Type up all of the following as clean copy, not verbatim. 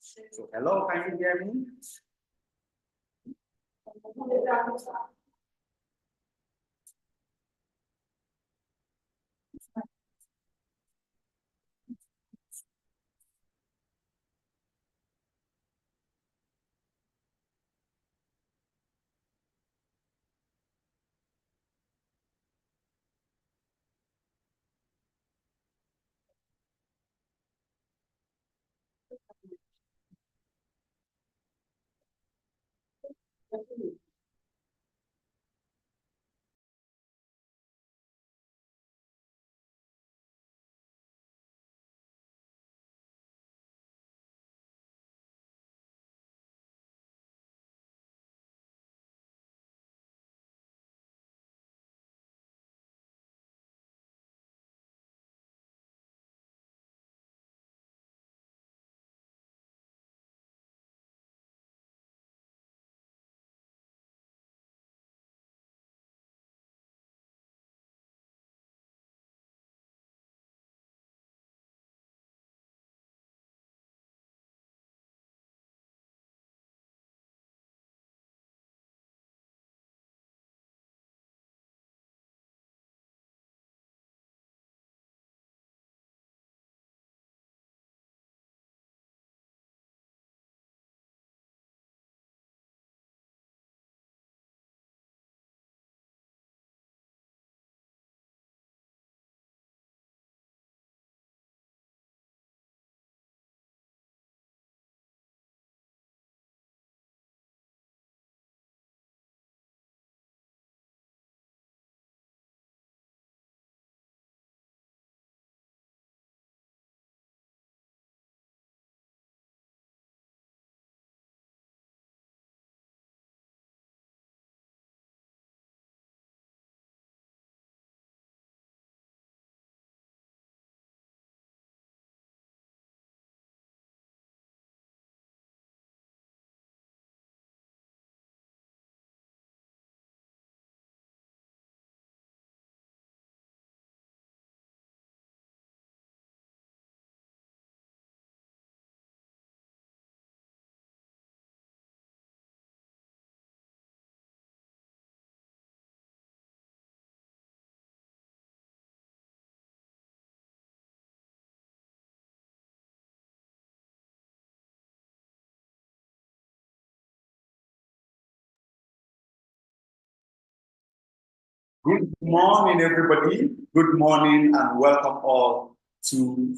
So, hello, can you hear me? Good morning, everybody. Good morning, and welcome all to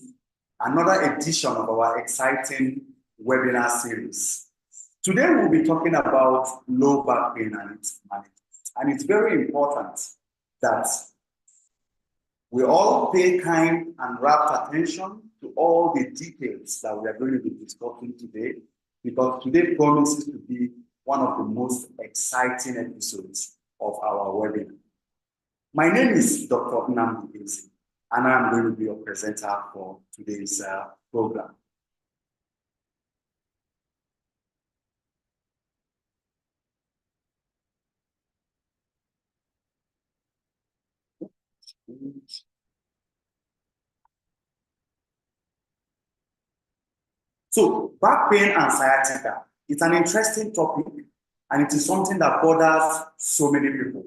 another edition of our exciting webinar series. Today, we'll be talking about low back pain and its management. And it's very important that we all pay kind and rapt attention to all the details that we are going to be discussing today, because today promises to be one of the most exciting episodes of our webinar. My name is Dr. Nnamdi Eze, and I'm going to be your presenter for today's program. So, back pain and sciatica, it's an interesting topic, and it is something that bothers so many people.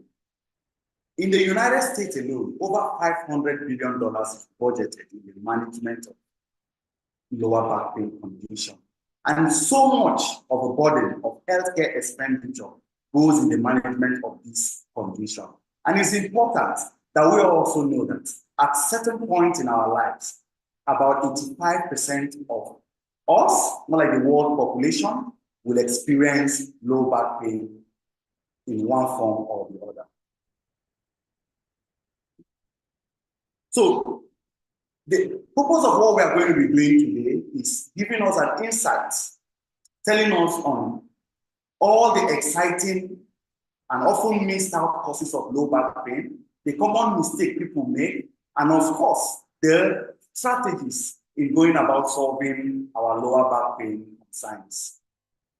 In the United States alone, over $500 billion is budgeted in the management of lower back pain condition. And so much of the burden of healthcare expenditure goes in the management of this condition. And it's important that we also know that at certain point in our lives, about 85% of us, not like the world population, will experience low back pain in one form or the other. So the purpose of what we are going to be doing today is giving us an insight, telling us on all the exciting and often missed out causes of low back pain, the common mistake people make, and of course, the strategies in going about solving our lower back pain concerns.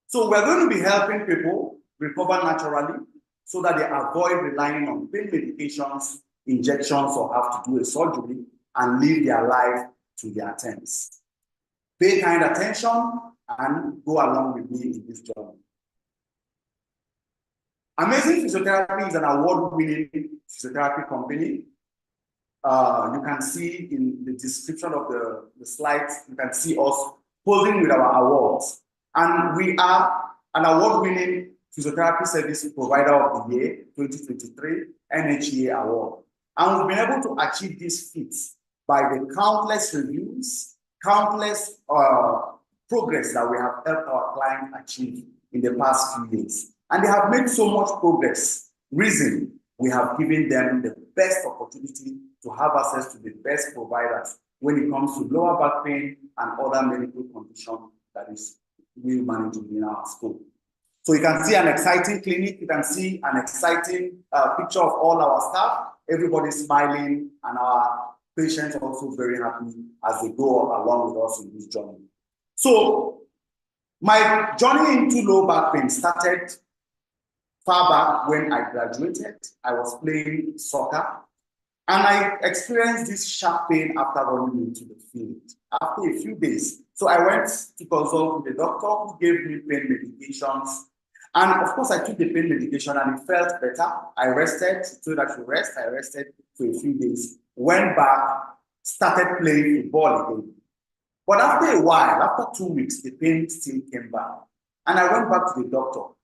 So we're going to be helping people recover naturally so that they avoid relying on pain medications, injections, or have to do a surgery and live their life to their terms. pay kind attention and go along with me in this journey. Amazing Physiotherapy is an award-winning physiotherapy company. You can see in the description of the slides, you can see us posing with our awards. And we are an award-winning physiotherapy service provider of the year 2023 NHEA award. And we've been able to achieve these feats by the countless reviews, countless progress that we have helped our clients achieve in the past few years. And they have made so much progress. Reason we have given them the best opportunity to have access to the best providers when it comes to lower back pain and other medical conditions that is we managing in our school. So you can see an exciting clinic. You can see an exciting picture of all our staff. Everybody smiling, and our patients also very happy as they go along with us in this journey. So my journey into low back pain started far back when I graduated. I was playing soccer, and I experienced this sharp pain after running into the field after a few days. So I went to consult with the doctor who gave me pain medications. And of course, I took the pain medication and it felt better. I rested, so that you rest. I rested for a few days, went back, started playing football again. But after a while, after 2 weeks, the pain still came back. And I went back to the doctor.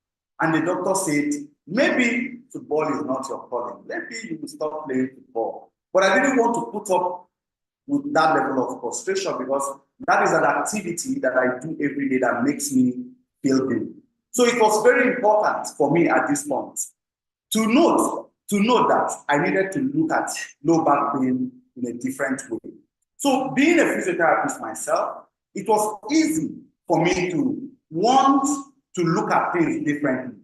And the doctor said, maybe football is not your calling. Maybe you will stop playing football. But I didn't want to put up with that level of frustration because that is an activity that I do every day that makes me feel good. So it was very important for me at this point to note that I needed to look at low back pain in a different way. So being a physiotherapist myself, it was easy for me to want to look at things differently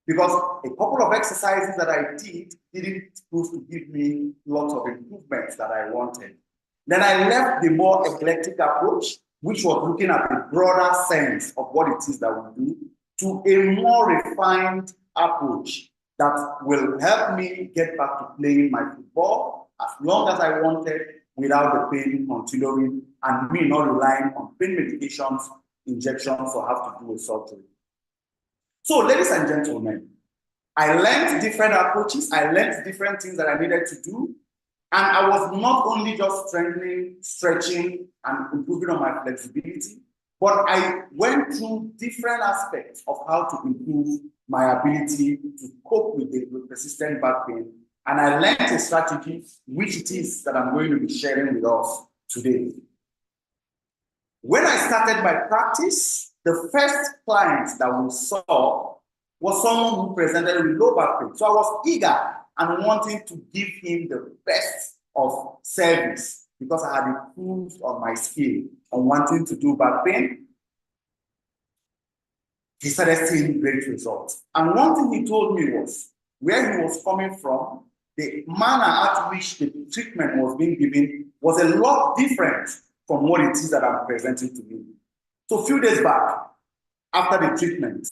because a couple of exercises that I didn't prove to give me lots of improvements that I wanted. Then I left the more eclectic approach, which was looking at the broader sense of what it is that we do, to a more refined approach that will help me get back to playing my football as long as I wanted without the pain continuing and me not relying on pain medications, injections, or have to do a surgery. So, ladies and gentlemen, I learned different approaches. I learned different things that I needed to do. And I was not only just strengthening, stretching, and improving on my flexibility, but I went through different aspects of how to improve my ability to cope with the persistent back pain. And I learned a strategy, which it is that I'm going to be sharing with us today. When I started my practice, the first client that we saw was someone who presented with low back pain. So I was eager and wanting to give him the best of service because I had improved on my skill on wanting to do back pain. He started seeing great results. And one thing he told me was where he was coming from, the manner at which the treatment was being given was a lot different from what it is that I'm presenting to you. So a few days back, after the treatment,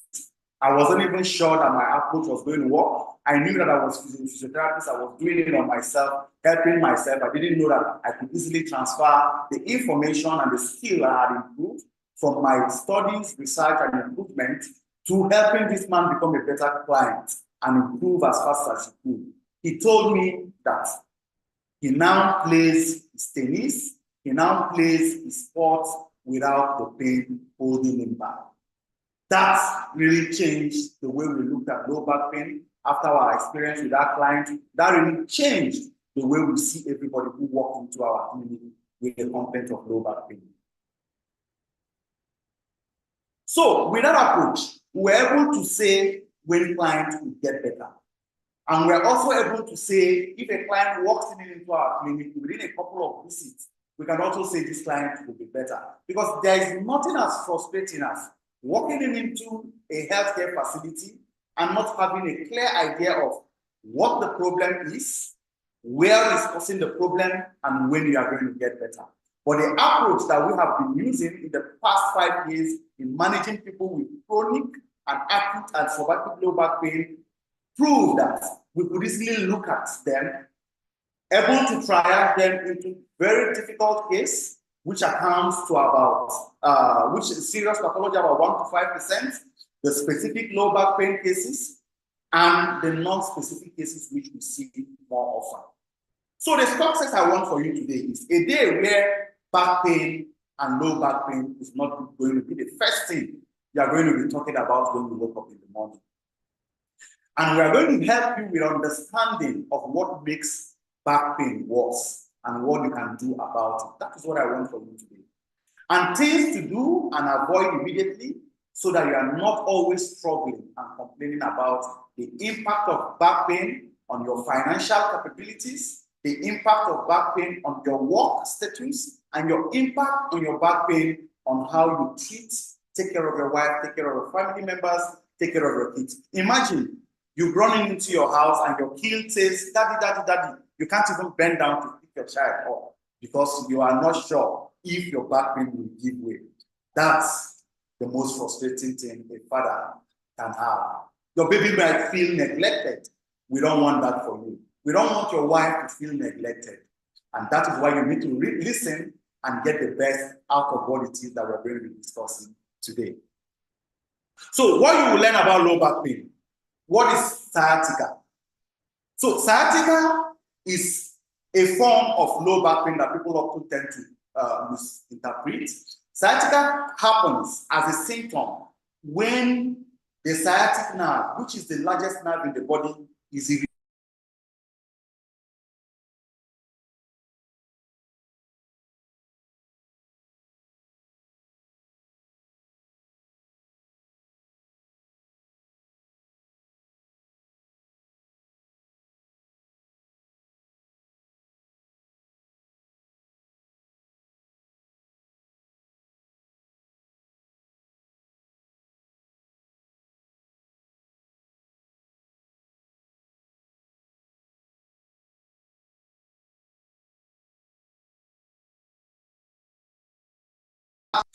I wasn't even sure that my approach was going to work. I knew that I was a physiotherapist. I was doing it on myself, helping myself. I didn't know that I could easily transfer the information and the skill I had improved from my studies, research, and improvement to helping this man become a better client and improve as fast as he could. He told me that he now plays his tennis, he now plays his sports without the pain holding him back. That really changed the way we looked at low back pain. After our experience with that client, that really changed the way we see everybody who walks into our clinic with the complaint of low back pain. So with that approach, we were able to say when clients will get better. And we're also able to say if a client walks into our clinic within a couple of visits, we can also say this client will be better. Because there is nothing as frustrating as walking into a healthcare facility and not having a clear idea of what the problem is, where is causing the problem, and when you are going to get better. But the approach that we have been using in the past 5 years in managing people with chronic and acute and subacute low back pain proved that we could easily look at them, able to triage them into very difficult cases, which accounts to about, which is serious pathology about 1 to 5%, the specific low back pain cases, and the non-specific cases which we see more often. So the success I want for you today is a day where back pain and low back pain is not going to be the first thing you are going to be talking about when you wake up in the morning. And we are going to help you with understanding of what makes back pain worse and what you can do about it. That is what I want for you today. And things to do and avoid immediately so that you are not always struggling and complaining about the impact of back pain on your financial capabilities, the impact of back pain on your work status, and your impact on your back pain on how you treat, take care of your wife, take care of your family members, take care of your kids. Imagine you running into your house and your kid says, "Daddy, daddy, daddy." You can't even bend down to pick your child up because you are not sure if your back pain will give way. That's the most frustrating thing a father can have. Your baby might feel neglected. We don't want that for you. We don't want your wife to feel neglected. And that is why you need to listen and get the best out of what it is that we're going to be discussing today. So what you will learn about low back pain. What is sciatica? So sciatica is a form of low back pain that people often tend to misinterpret. Sciatica happens as a symptom when the sciatic nerve, which is the largest nerve in the body, is irritated.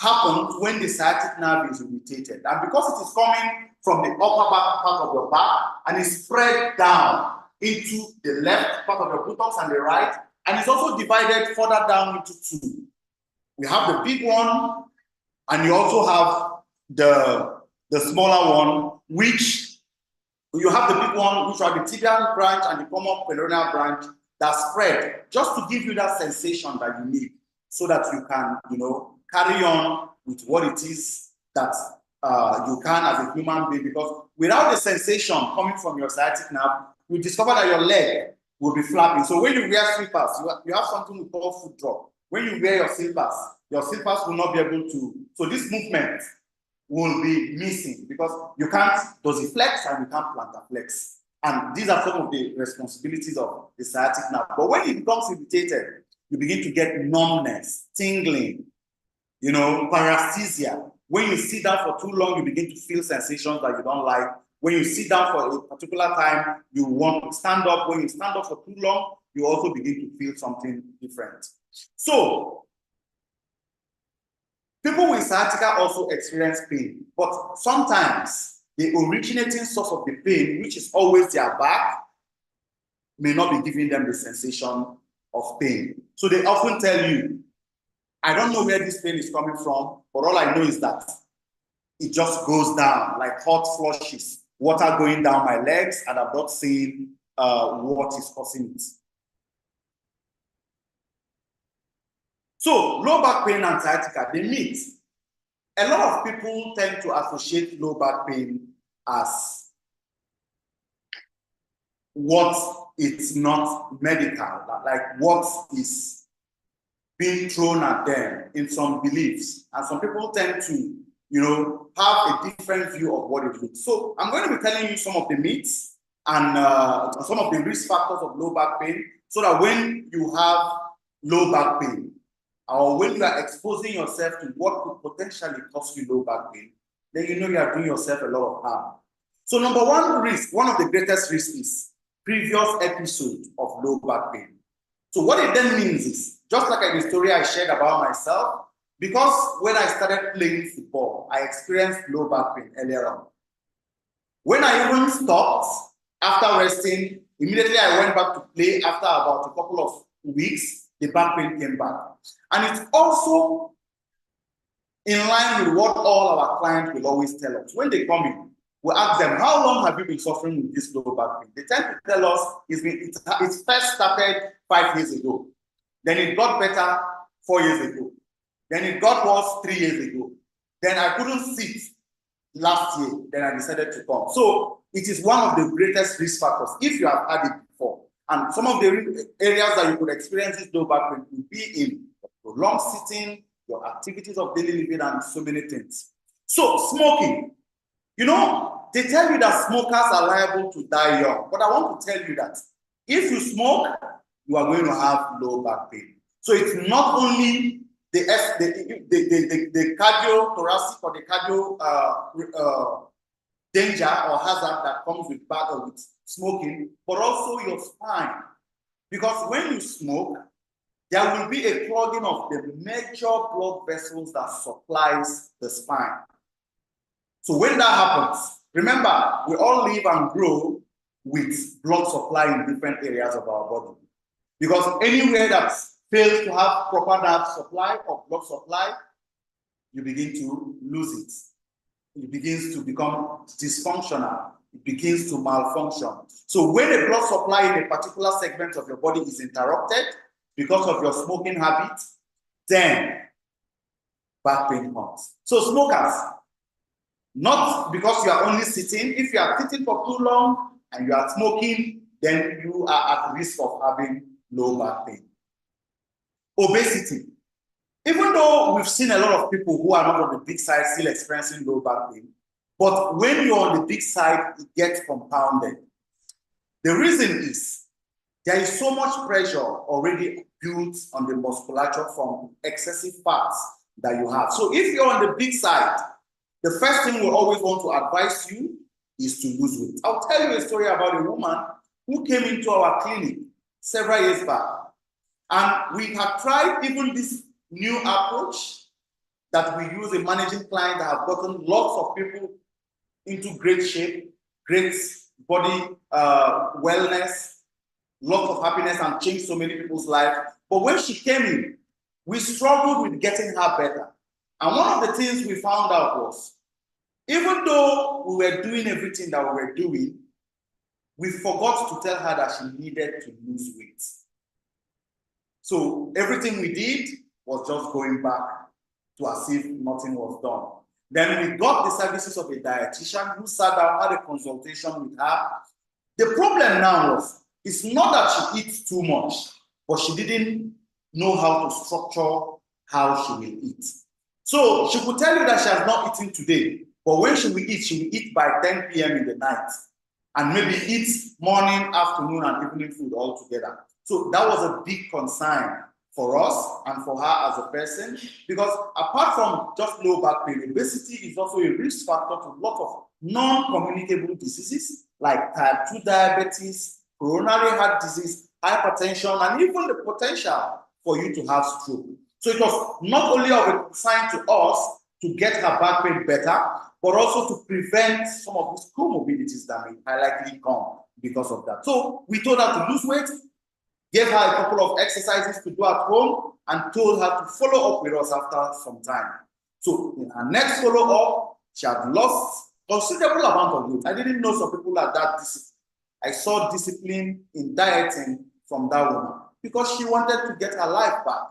Happens when the sciatic nerve is irritated, and because it is coming from the upper back part of your back and is spread down into the left part of your buttocks and the right, and it's also divided further down into two. We have the big one, and you also have the smaller one, which you have the big one, which are the tibial branch and the common peroneal branch that spread, just to give you that sensation that you need, so that you can, carry on with what it is that you can as a human being. Because without the sensation coming from your sciatic nerve, you discover that your leg will be flapping. So when you wear slippers, you have something we call foot drop. When you wear your slippers will not be able to. So this movement will be missing because you can't dorsiflex and you can't plantar flex. And these are some of the responsibilities of the sciatic nerve. But when it becomes irritated, you begin to get numbness, tingling, paresthesia. When you sit down for too long, you begin to feel sensations that you don't like. When you sit down for a particular time, you want to stand up. When you stand up for too long, you also begin to feel something different. So, people with sciatica also experience pain, but sometimes the originating source of the pain, which is always their back, may not be giving them the sensation of pain. So they often tell you, "I don't know where this pain is coming from, but all I know is that it just goes down like hot flushes, water going down my legs, and I'm not seeing what is causing it." So low back pain and sciatica, they meet. A lot of people tend to associate low back pain as what it's not medical, like what is being thrown at them in some beliefs. And some people tend to, have a different view of what it looks. So I'm going to be telling you some of the myths and some of the risk factors of low back pain, so that when you have low back pain, or when you are exposing yourself to what could potentially cause you low back pain, then you are doing yourself a lot of harm. So number one risk, one of the greatest risks, is previous episode of low back pain. So what it then means is, just like the story I shared about myself, because when I started playing football, I experienced low back pain earlier on. When I even stopped after resting, immediately I went back to play after about a couple of weeks. the back pain came back. And it's also in line with what all our clients will always tell us. When they come in, we ask them, how long have you been suffering with this low back pain? They tend to tell us it first started 5 years ago. Then it got better 4 years ago. Then it got worse 3 years ago. Then I couldn't sit last year. Then I decided to come. So it is one of the greatest risk factors if you have had it before. And some of the areas that you could experience this low back pain will be in prolonged sitting, your activities of daily living, and so many things. So smoking, you know, they tell you that smokers are liable to die young, but I want to tell you that if you smoke, you are going to have low back pain. So it's not only the cardiothoracic or the cardio danger or hazard that comes with smoking, but also your spine. Because when you smoke, there will be a clogging of the major blood vessels that supplies the spine. So when that happens, remember, we all live and grow with blood supply in different areas of our body. Because anywhere that fails to have proper nerve supply or blood supply, you begin to lose it. It begins to become dysfunctional. It begins to malfunction. So when the blood supply in a particular segment of your body is interrupted because of your smoking habit, then back pain comes. So smokers, not because you are only sitting. If you are sitting for too long and you are smoking, then you are at risk of having low back pain. Obesity. Even though we've seen a lot of people who are not on the big side still experiencing low back pain, but when you're on the big side, it gets compounded. The reason is there is so much pressure already built on the musculature from excessive fats that you have. So if you're on the big side, the first thing we always want to advise you is to lose weight. I'll tell you a story about a woman who came into our clinic several years back. And we have tried even this new approach that we use in managing clients that have gotten lots of people into great shape, great body wellness, lots of happiness, and changed so many people's lives. But when she came in, we struggled with getting her better. And one of the things we found out was, even though we were doing everything that we were doing, we forgot to tell her that she needed to lose weight. So everything we did was just going back to as if nothing was done. Then we got the services of a dietitian who sat down, had a consultation with her. The problem now was, it's not that she eats too much, but she didn't know how to structure how she will eat. So she could tell you that she has not eaten today, but when she will eat by 10 p.m. in the night, and maybe eat morning, afternoon, and evening food all together. So that was a big concern for us and for her as a person, because apart from just low back pain, obesity is also a risk factor to a lot of non-communicable diseases like type 2 diabetes, coronary heart disease, hypertension, and even the potential for you to have stroke. So it was not only of a concern to us to get her back pain better, but also to prevent some of these comorbidities that may likely come because of that. So we told her to lose weight, gave her a couple of exercises to do at home, and told her to follow up with us after some time. So in her next follow-up, she had lost considerable amount of weight. I didn't know some people are that disciplined. I saw discipline in dieting from that woman because she wanted to get her life back.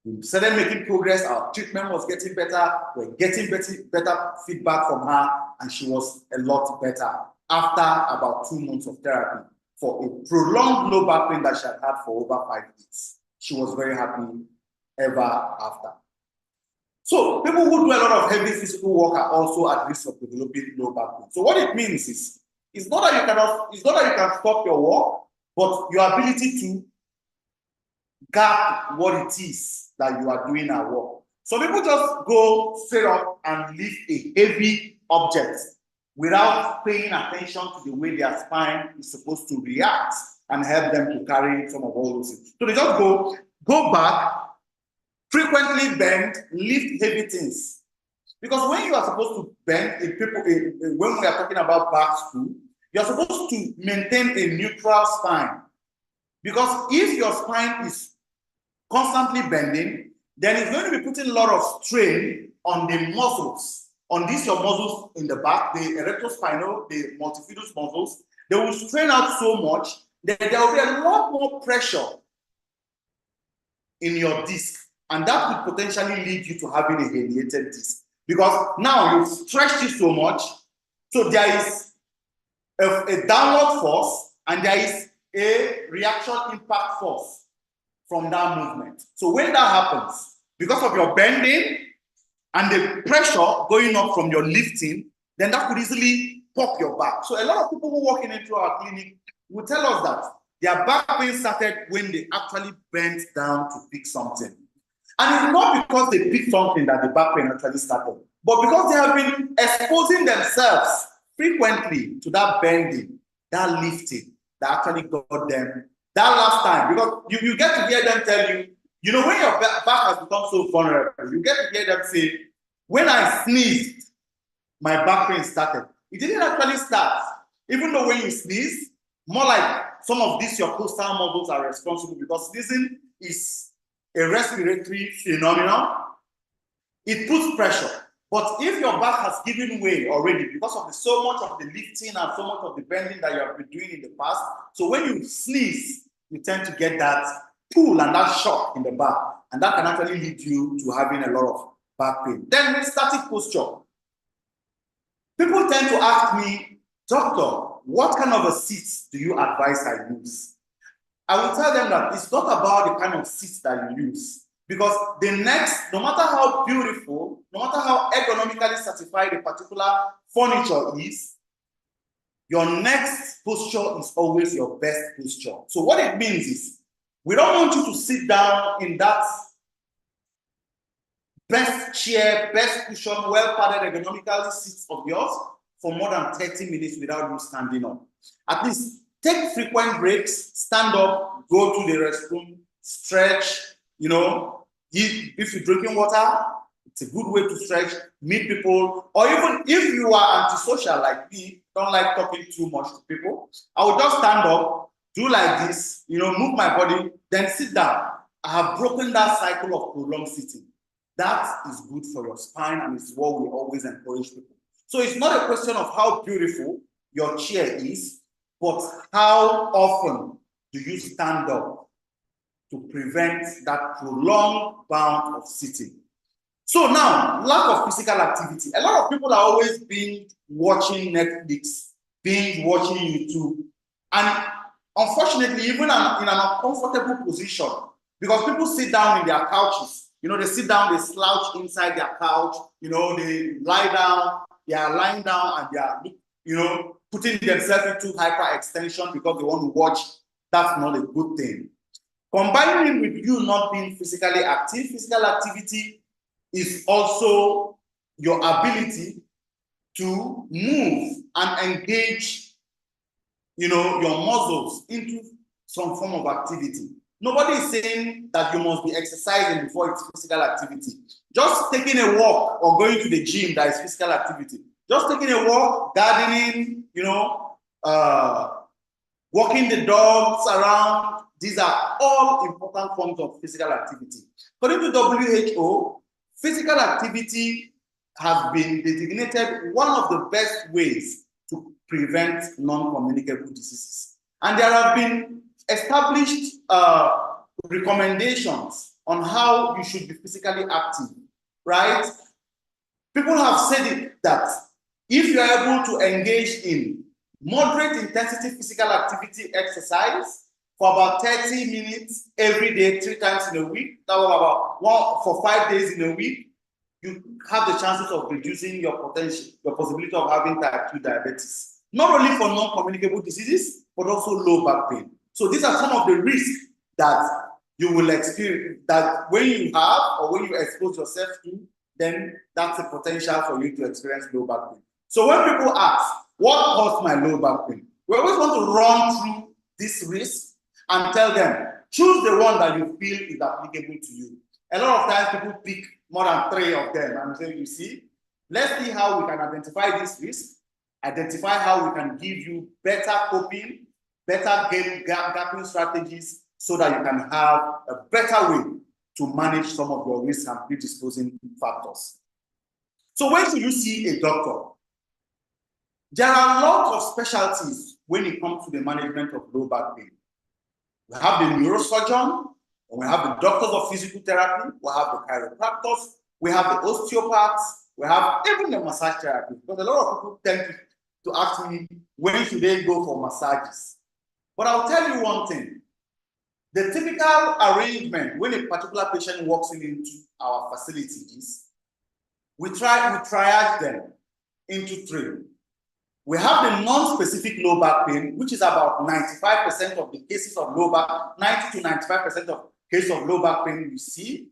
We started making progress. Our treatment was getting better. We're getting better feedback from her, and she was a lot better after about 2 months of therapy for a prolonged low back pain that she had had for over 5 years. She was very happy ever after. So people who do a lot of heavy physical work are also at risk of developing low back pain. So what it means is, it's not that you can stop your work, but your ability to gap what it is that you are doing at work. So people just go straight up and lift a heavy object without paying attention to the way their spine is supposed to react and help them to carry some of all those things. So they just go back, frequently bend, lift heavy things. Because when you are supposed to bend, when we are talking about back stool, you are supposed to maintain a neutral spine. Because if your spine is constantly bending, then it's going to be putting a lot of strain on the muscles, on these your muscles in the back, the erectospinal, the multifidus muscles. They will strain out so much that there will be a lot more pressure in your disc, and that could potentially lead you to having a herniated disc, because now you've stretched it so much, so there is a downward force and there is a reaction impact force from that movement. So when that happens, because of your bending and the pressure going up from your lifting, then that could easily pop your back. So a lot of people who walk into our clinic will tell us that their back pain started when they actually bent down to pick something. And it's not because they picked something that the back pain actually started, but because they have been exposing themselves frequently to that bending, that lifting, that actually got them that last time. Because you get to hear them tell you, you know, when your back has become so vulnerable, you get to hear them say, when I sneezed, my back pain started. It didn't actually start. Even though when you sneeze, more like some of these, your coastal muscles are responsible, because sneezing is a respiratory phenomenon. It puts pressure. But if your back has given way already because of so much of the lifting and so much of the bending that you have been doing in the past, so when you sneeze, you tend to get that pull and that shock in the back, and that can actually lead you to having a lot of back pain. Then static posture. People tend to ask me, doctor, what kind of a seat do you advise I use? I will tell them that it's not about the kind of seat that you use. Because the next, no matter how beautiful, no matter how ergonomically certified a particular furniture is, your next posture is always your best posture. So what it means is, we don't want you to sit down in that best chair, best cushion, well-padded ergonomically seat of yours for more than 30 minutes without you standing up. At least take frequent breaks, stand up, go to the restroom, stretch, you know, if you're drinking water, it's a good way to stretch, meet people, or even if you are antisocial like me, don't like talking too much to people, I will just stand up, do like this, you know, move my body, then sit down. I have broken that cycle of prolonged sitting. That is good for your spine, and it's what we always encourage people. So it's not a question of how beautiful your chair is, but how often do you stand up to prevent that prolonged bout of sitting. So now, lack of physical activity. A lot of people are always binge watching Netflix, binge watching YouTube, and unfortunately, even in an uncomfortable position, because people sit down in their couches. You know, they sit down, they slouch inside their couch, you know, they lie down, they are lying down, and they are, you know, putting themselves into hyperextension because they want to watch. That's not a good thing. Combining it with you not being physically active, physical activity is also your ability to move and engage, you know, your muscles into some form of activity. Nobody is saying that you must be exercising before it's physical activity. Just taking a walk or going to the gym, that is physical activity. Just taking a walk, gardening, you know, walking the dogs around, these are all important forms of physical activity. According to WHO, physical activity has been designated one of the best ways to prevent non-communicable diseases. And there have been established recommendations on how you should be physically active, right? People have said it that if you are able to engage in moderate intensity physical activity exercise for about 30 minutes every day, 3 times in a week, that was about for 5 days in a week, you have the chances of reducing your possibility of having type 2 diabetes. Not only for non-communicable diseases, but also low back pain. So these are some of the risks that you will experience, that when you have or when you expose yourself to, then that's a potential for you to experience low back pain. So when people ask, what caused my low back pain? We always want to run through this risk and tell them, choose the one that you feel is applicable to you. A lot of times people pick more than 3 of them and say, you see, let's see how we can identify this risk, identify how we can give you better coping better gapping strategies so that you can have a better way to manage some of your risk and predisposing factors. So when should you see a doctor? There are lots of specialties when it comes to the management of low back pain. We have the neurosurgeon, and we have the doctors of physical therapy, we have the chiropractors, we have the osteopaths, we have even the massage therapy. Because a lot of people tend to ask me, when should they go for massages? But I'll tell you one thing. The typical arrangement when a particular patient walks into our facilities, we triage them into three. We have the non-specific low back pain, which is about 95% of the cases of low back, 90 to 95% of cases of low back pain you see.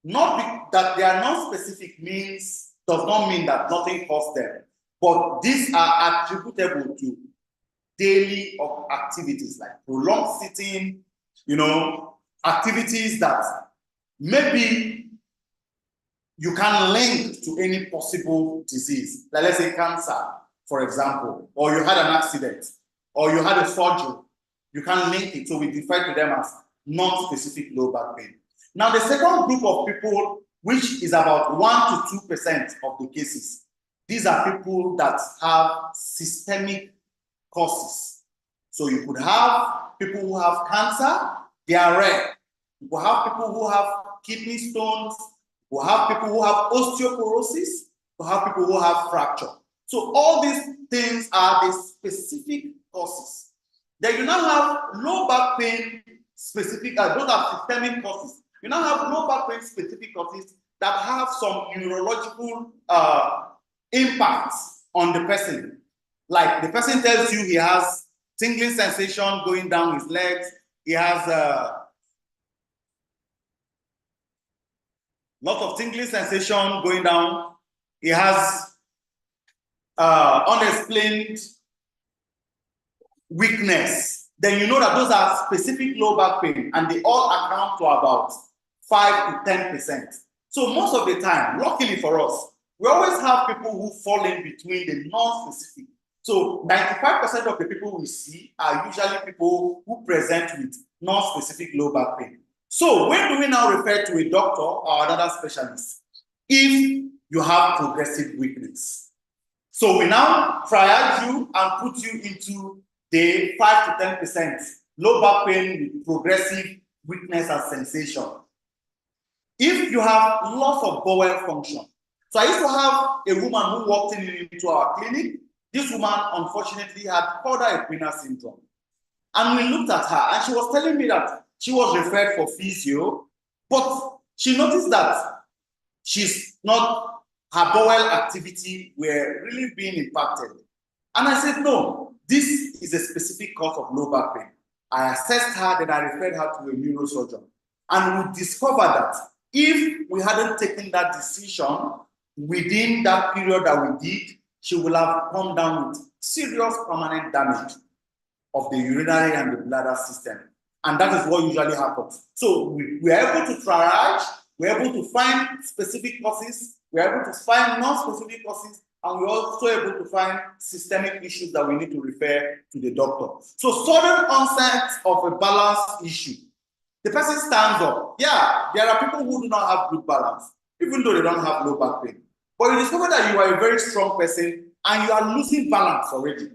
Not that they are non-specific does not mean that nothing caused them, but these are attributable to daily activities like prolonged sitting, activities that maybe you can link to any possible disease, like let's say cancer, for example, or you had an accident, or you had a surgery. You can link it, so we refer to them as non-specific low back pain. Now, the second group of people, which is about 1 to 2% of the cases, these are people that have systemic causes. So you could have people who have cancer, they are rare. You could have people who have kidney stones, you have people who have osteoporosis, you have people who have fracture. So all these things are the specific causes. Then you now have low back pain specific, those are systemic causes. You now have low back pain specific causes that have some neurological impacts on the person. Like the person tells you he has tingling sensation going down his legs, he has lot of tingling sensation going down, he has unexplained weakness, then you know that those are specific low back pain and they all account to about 5 to 10%. So most of the time, luckily for us, we always have people who fall in between the non-specific. So 95% of the people we see are usually people who present with non-specific low back pain. So when do we now refer to a doctor or another specialist? If you have progressive weakness. So we now triage you and put you into the 5 to 10% low back pain with progressive weakness and sensation. If you have loss of bowel function. So I used to have a woman who walked into our clinic. This woman, unfortunately, had Cauda-equina syndrome. And we looked at her, and she was telling me that she was referred for physio, but she noticed that her bowel activity were really being impacted. And I said, no, this is a specific cause of low back pain. I assessed her, then I referred her to a neurosurgeon. And we discovered that if we hadn't taken that decision within that period that we did, she will have come down with serious permanent damage of the urinary and the bladder system. And that is what usually happens. So we are able to triage, we're able to find specific causes, we're able to find non-specific causes, and we're also able to find systemic issues that we need to refer to the doctor. So sudden onset of a balance issue. The person stands up. Yeah, there are people who do not have good balance, even though they don't have low back pain. But you discover that you are a very strong person and you are losing balance already.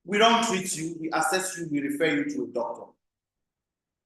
We don't treat you, we assess you, we refer you to a doctor.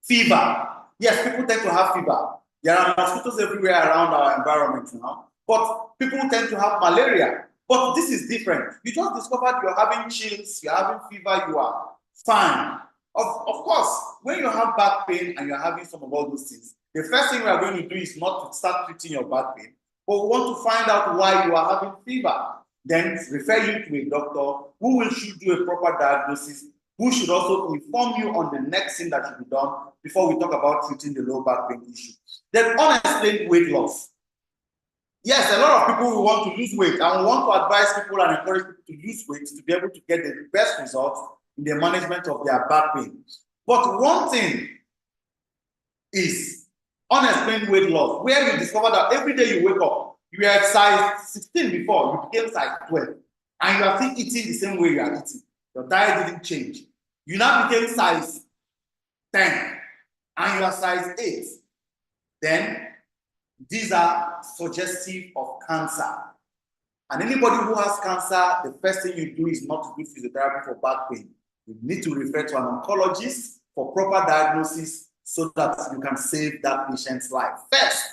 Fever. Yes, people tend to have fever. There are mosquitoes everywhere around our environment now, but people tend to have malaria. But this is different. You just discovered you're having chills, you're having fever, you are fine. Of course, when you have back pain and you're having some of all those things, the first thing we are going to do is not to start treating your back pain, but we want to find out why you are having fever. Then refer you to a doctor who should do a proper diagnosis, who should also inform you on the next thing that should be done before we talk about treating the low back pain issue. Then unexplained weight loss. Yes, a lot of people will want to lose weight, and we want to advise people and encourage people to lose weight to be able to get the best results in the management of their back pain. But one thing is unexplained weight loss, where you discover that every day you wake up, you were size 16 before, you became size 12, and you are still eating the same way you are eating. Your diet didn't change. You now became size 10 and you are size 8. Then these are suggestive of cancer. And anybody who has cancer, the first thing you do is not to do physiotherapy for back pain. You need to refer to an oncologist for proper diagnosis so that you can save that patient's life. First,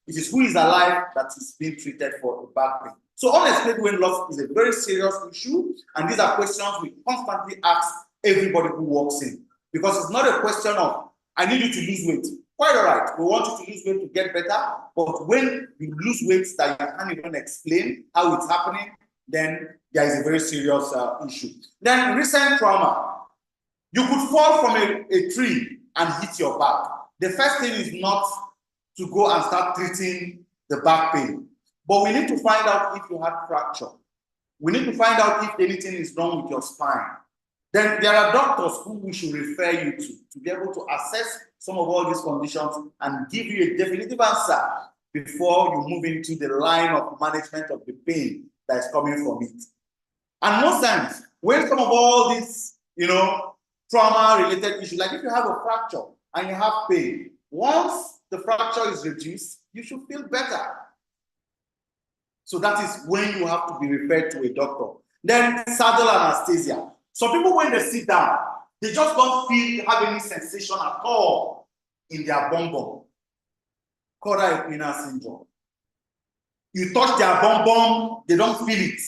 it is who is alive that is being treated for back pain. So unexplained weight loss is a very serious issue, and these are questions we constantly ask everybody who walks in. Because it's not a question of, I need you to lose weight. Quite all right, we want you to lose weight to get better, but when you lose weight that you can't even explain how it's happening, then there is a very serious issue. Then recent trauma. You could fall from a tree and hit your back. The first thing is not to go and start treating the back pain, but we need to find out if you had fracture. We need to find out if anything is wrong with your spine. Then there are doctors who we should refer you to be able to assess some of all these conditions and give you a definitive answer before you move into the line of management of the pain that is coming from it. And most times, when some of all these, trauma-related issues, like if you have a fracture and you have pain, once the fracture is reduced, you should feel better. So that is when you have to be referred to a doctor. Then saddle anesthesia. Some people, when they sit down, they just don't have any sensation at all in their bum bum. Cauda equina syndrome. You touch their bum bum, they don't feel it.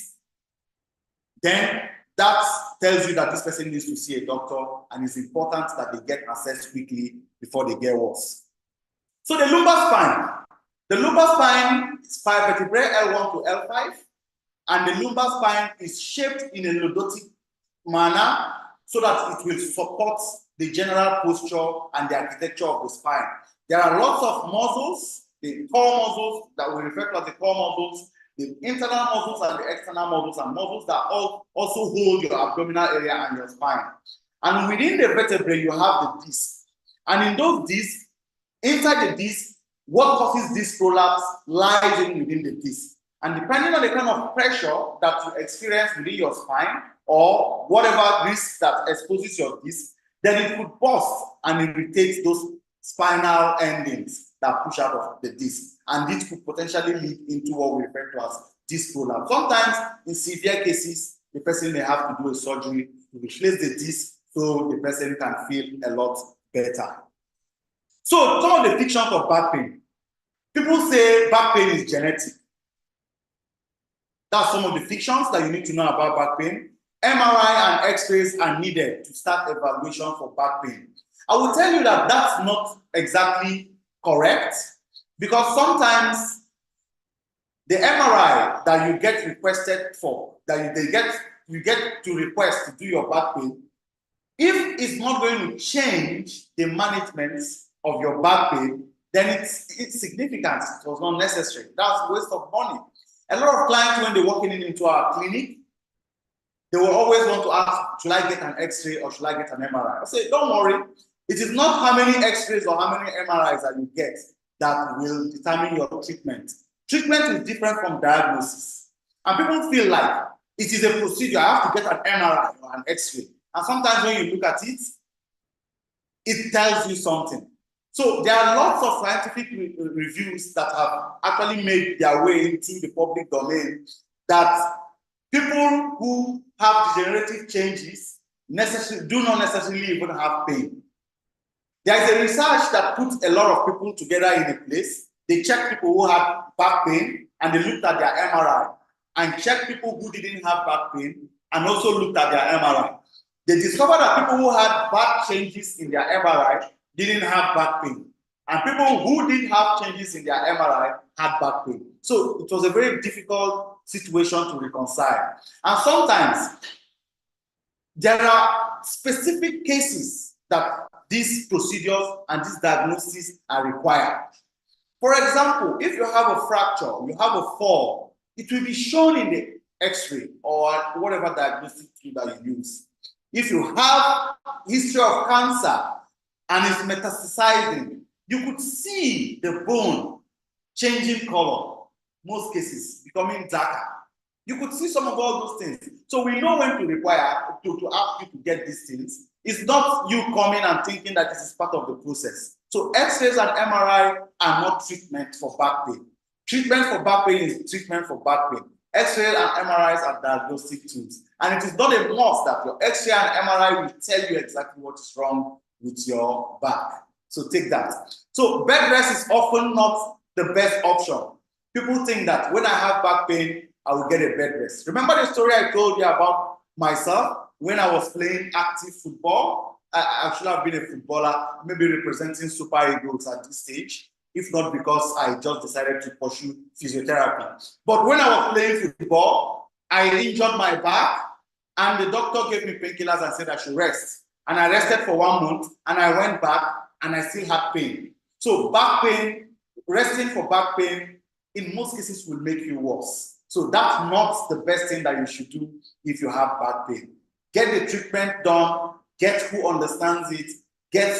Then that tells you that this person needs to see a doctor, and it's important that they get assessed quickly before they get worse. So the lumbar spine. The lumbar spine is 5 vertebrae, L1 to L5, and the lumbar spine is shaped in a lordotic manner so that it will support the general posture and the architecture of the spine. There are lots of muscles, the core muscles that we refer to as the core muscles, the internal muscles and the external muscles, and muscles that also hold your abdominal area and your spine. And within the vertebrae, you have the disc. And in those discs, inside the disc, what causes disc prolapse lies within the disc. And depending on the kind of pressure that you experience within your spine, or whatever risk that exposes your disc, then it could burst and irritate those spinal endings that push out of the disc. And this could potentially lead into what we refer to as disc prolapse. Sometimes, in severe cases, the person may have to do a surgery to replace the disc so the person can feel a lot better. So, some of the fictions of back pain. People say back pain is genetic. That's some of the fictions that you need to know about back pain. MRI and X-rays are needed to start evaluation for back pain. I will tell you that that's not exactly correct, because sometimes the MRI that you get requested for, that you get to request to do your back pain, if it's not going to change the management of your back pain, then it's significant. It was not necessary. That's a waste of money. A lot of clients, when they're walking into our clinic, they will always want to ask, should I get an X-ray or should I get an MRI? I say, don't worry. It is not how many X-rays or how many MRIs that you get that will determine your treatment. Treatment is different from diagnosis. And people feel like it is a procedure. I have to get an MRI or an X-ray. And sometimes when you look at it, it tells you something. So there are lots of scientific reviews that have actually made their way into the public domain that people who have degenerative changes do not necessarily even have pain. There is a research that puts a lot of people together in a place. They check people who had back pain and they looked at their MRI, and checked people who didn't have back pain and also looked at their MRI. They discovered that people who had back changes in their MRI didn't have back pain, and people who didn't have changes in their MRI had back pain. So it was a very difficult situation to reconcile. And sometimes there are specific cases that these procedures and these diagnoses are required. For example, if you have a fracture, you have a fall, it will be shown in the X-ray or whatever diagnostic tool that you use. If you have history of cancer and it's metastasizing, you could see the bone changing color, most cases becoming darker. You could see some of all those things. So we know when to require to ask you to get these things It's not you coming and thinking that this is part of the process. So X-rays and MRI are not treatment for back pain. Treatment for back pain is treatment for back pain. X-rays and MRIs are diagnostic tools. And it is not a must that your X-ray and MRI will tell you exactly what is wrong with your back. So take that. So bed rest is often not the best option. People think that when I have back pain, I will get a bed rest. Remember the story I told you about myself when I was playing active football? I should have been a footballer, maybe representing Super Eagles at this stage, if not because I just decided to pursue physiotherapy. But when I was playing football, I injured my back, and the doctor gave me painkillers and said I should rest. And I rested for 1 month, and I went back, and I still had pain. So back pain, resting for back pain, in most cases will make you worse. So that's not the best thing that you should do if you have back pain. Get the treatment done, get who understands it, get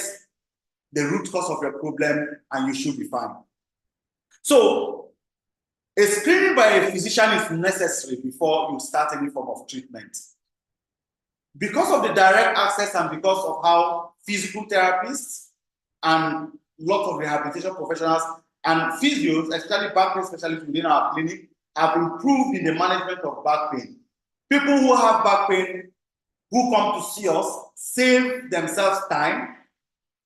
the root cause of your problem, and you should be fine. So a screening by a physician is necessary before you start any form of treatment. Because of the direct access and because of how physical therapists and lots of rehabilitation professionals and physios, especially back pain specialists within our clinic, have improved in the management of back pain. People who have back pain who come to see us save themselves time,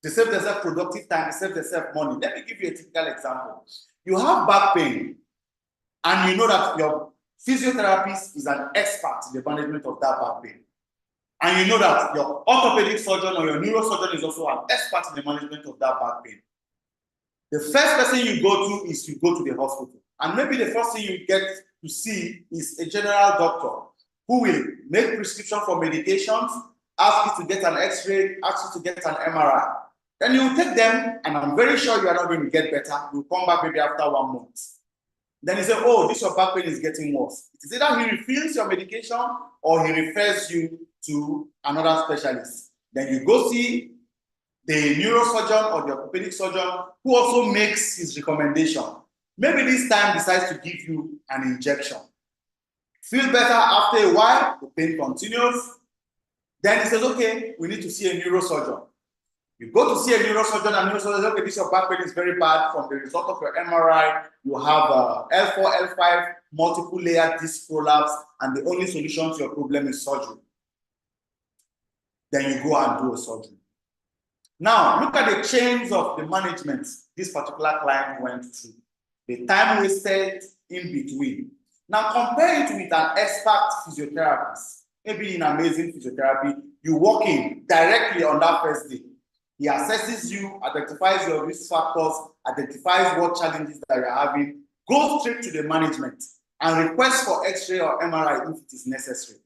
they save themselves productive time, they save themselves money. Let me give you a typical example. You have back pain and you know that your physiotherapist is an expert in the management of that back pain. And you know that your orthopedic surgeon or your neurosurgeon is also an expert in the management of that back pain. The first person you go to is you go to the hospital. And maybe the first thing you get to see is a general doctor who will make prescription for medications, ask you to get an X-ray, ask you to get an MRI. Then you take them, and I'm very sure you are not going to get better. You'll come back maybe after 1 month. Then you say, oh, this your back pain is getting worse. It is either he refills your medication or he refers you to another specialist. Then you go see the neurosurgeon or the orthopedic surgeon who also makes his recommendation. Maybe this time decides to give you an injection. Feel better after a while, the pain continues. Then he says, okay, we need to see a neurosurgeon. You go to see a neurosurgeon and neurosurgeon says, okay, this your back pain is very bad. From the result of your MRI, you have L4, L5, multiple layer disc prolapse, and the only solution to your problem is surgery. Then you go and do a surgery. Now, look at the chains of the management this particular client went through. The time wasted in between. Now, compare it with an expert physiotherapist. Maybe in amazing physiotherapy, you walk in directly on that first day. He assesses you, identifies your risk factors, identifies what challenges that you're having, goes straight to the management and requests for X-ray or MRI if it is necessary.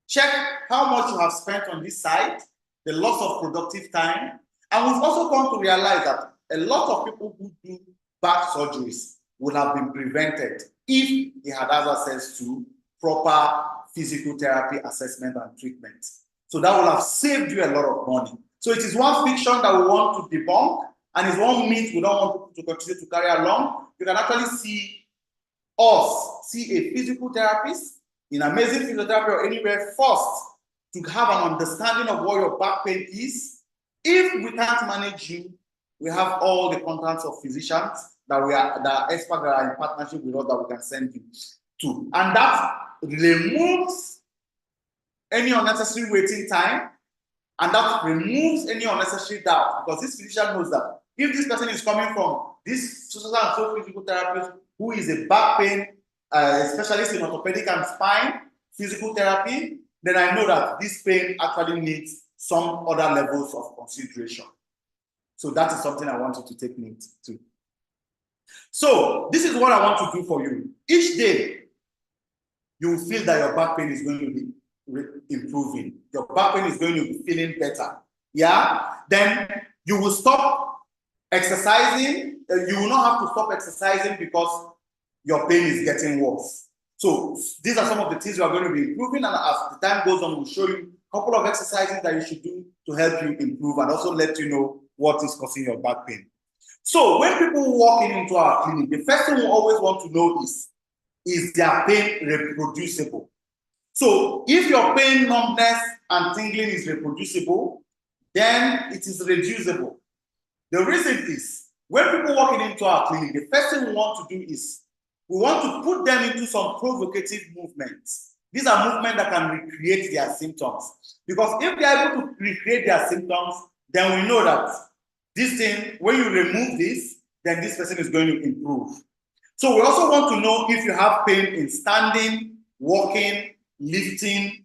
Check how much you have spent on this side, the loss of productive time, and we've also come to realize that a lot of people who do back surgeries would have been prevented if they had access to proper physical therapy assessment and treatment. So that would have saved you a lot of money. So it is one fiction that we want to debunk, and it's one myth we don't want to continue to carry along. You can actually see a physical therapist in amazing physiotherapy or anywhere first to have an understanding of what your back pain is. If we can't manage you, we have all the contacts of physicians that are experts that are in partnership with us that we can send you to. And that removes any unnecessary waiting time, and that removes any unnecessary doubt, because this physician knows that if this person is coming from this so physical therapist who is a back pain specialist in orthopedic and spine physical therapy, then I know that this pain actually needs some other levels of consideration. So that is something I want you to take note to. So this is what I want to do for you. Each day, you will feel that your back pain is going to be improving. Your back pain is going to be feeling better. Yeah? Then you will stop exercising. You will not have to stop exercising because your pain is getting worse. So these are some of the things you are going to be improving, and as the time goes on, we'll show you a couple of exercises that you should do to help you improve and also let you know what is causing your back pain. So when people walk into our clinic, the first thing we always want to know is their pain reproducible? So if your pain, numbness, and tingling is reproducible, then it is reducible. The reason is, when people walk into our clinic, the first thing we want to do is we want to put them into some provocative movements. These are movements that can recreate their symptoms. Because if they are able to recreate their symptoms, then we know that this thing, when you remove this, then this person is going to improve. So we also want to know if you have pain in standing, walking, lifting,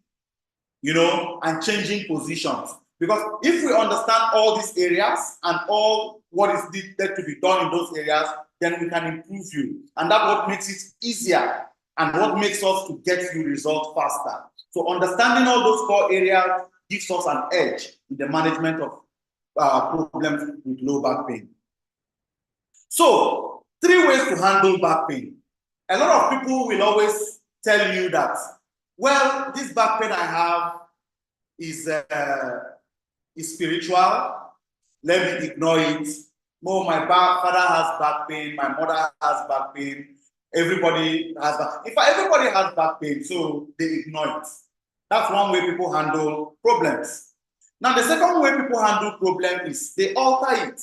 and changing positions. Because if we understand all these areas and all what is needed to be done in those areas, then we can improve you. And that's what makes it easier and what makes us to get you results faster. So understanding all those core areas gives us an edge in the management of problems with low back pain. So 3 ways to handle back pain. A lot of people will always tell you that, well, this back pain I have is spiritual. Let me ignore it. Oh, my father has back pain. My mother has back pain. Everybody has back. In fact, everybody has back pain, so they ignore it. That's one way people handle problems. Now, the second way people handle problem is they alter it.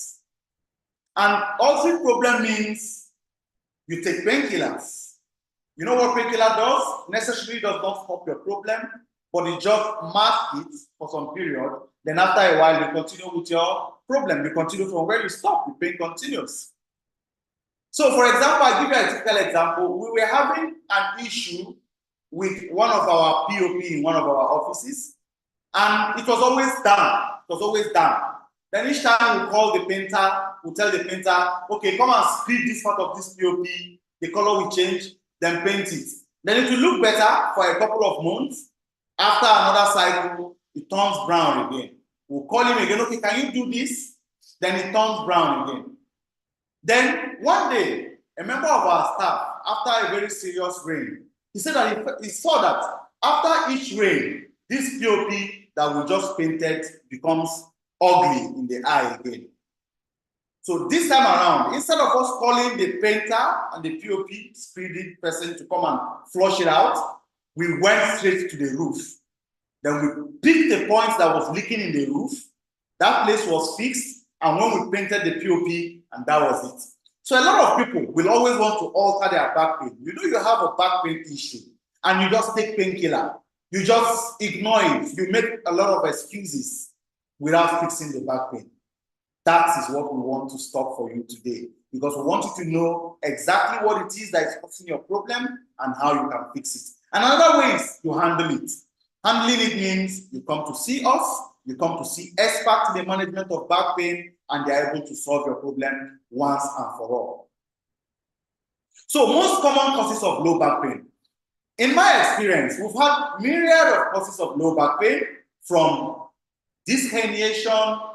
And altering problem means you take painkillers. You know what painkiller does? Necessarily does not stop your problem, but it just masks it for some period. Then after a while, you continue with your problem. You continue from where you stop. The pain continues. So, for example, I'll give you a typical example. We were having an issue with one of our POP in one of our offices, and it was always down. It was always down. Then each time we call the painter, we tell the painter, okay, come and split this part of this POP, the color will change, then paint it. Then it will look better for a couple of months. After another cycle, it turns brown again. We'll call him again, okay, can you do this? Then it turns brown again. Then one day, a member of our staff, after a very serious rain, he said that he saw that after each rain, this POP that we just painted becomes ugly in the eye again. So this time around, instead of us calling the painter and the POP spirit person to come and flush it out, we went straight to the roof. Then we picked the points that was leaking in the roof. That place was fixed, and when we painted the POP, and that was it. So a lot of people will always want to alter their back pain. You know you have a back pain issue, and you just take painkiller. You just ignore it. You make a lot of excuses without fixing the back pain. That is what we want to stop for you today, because we want you to know exactly what it is that is causing your problem and how you can fix it. And another way is to handle it. Handling it means you come to see us, you come to see experts in the management of back pain, and they are able to solve your problem once and for all. So most common causes of low back pain. In my experience, we've had myriad of causes of low back pain, from disc herniation,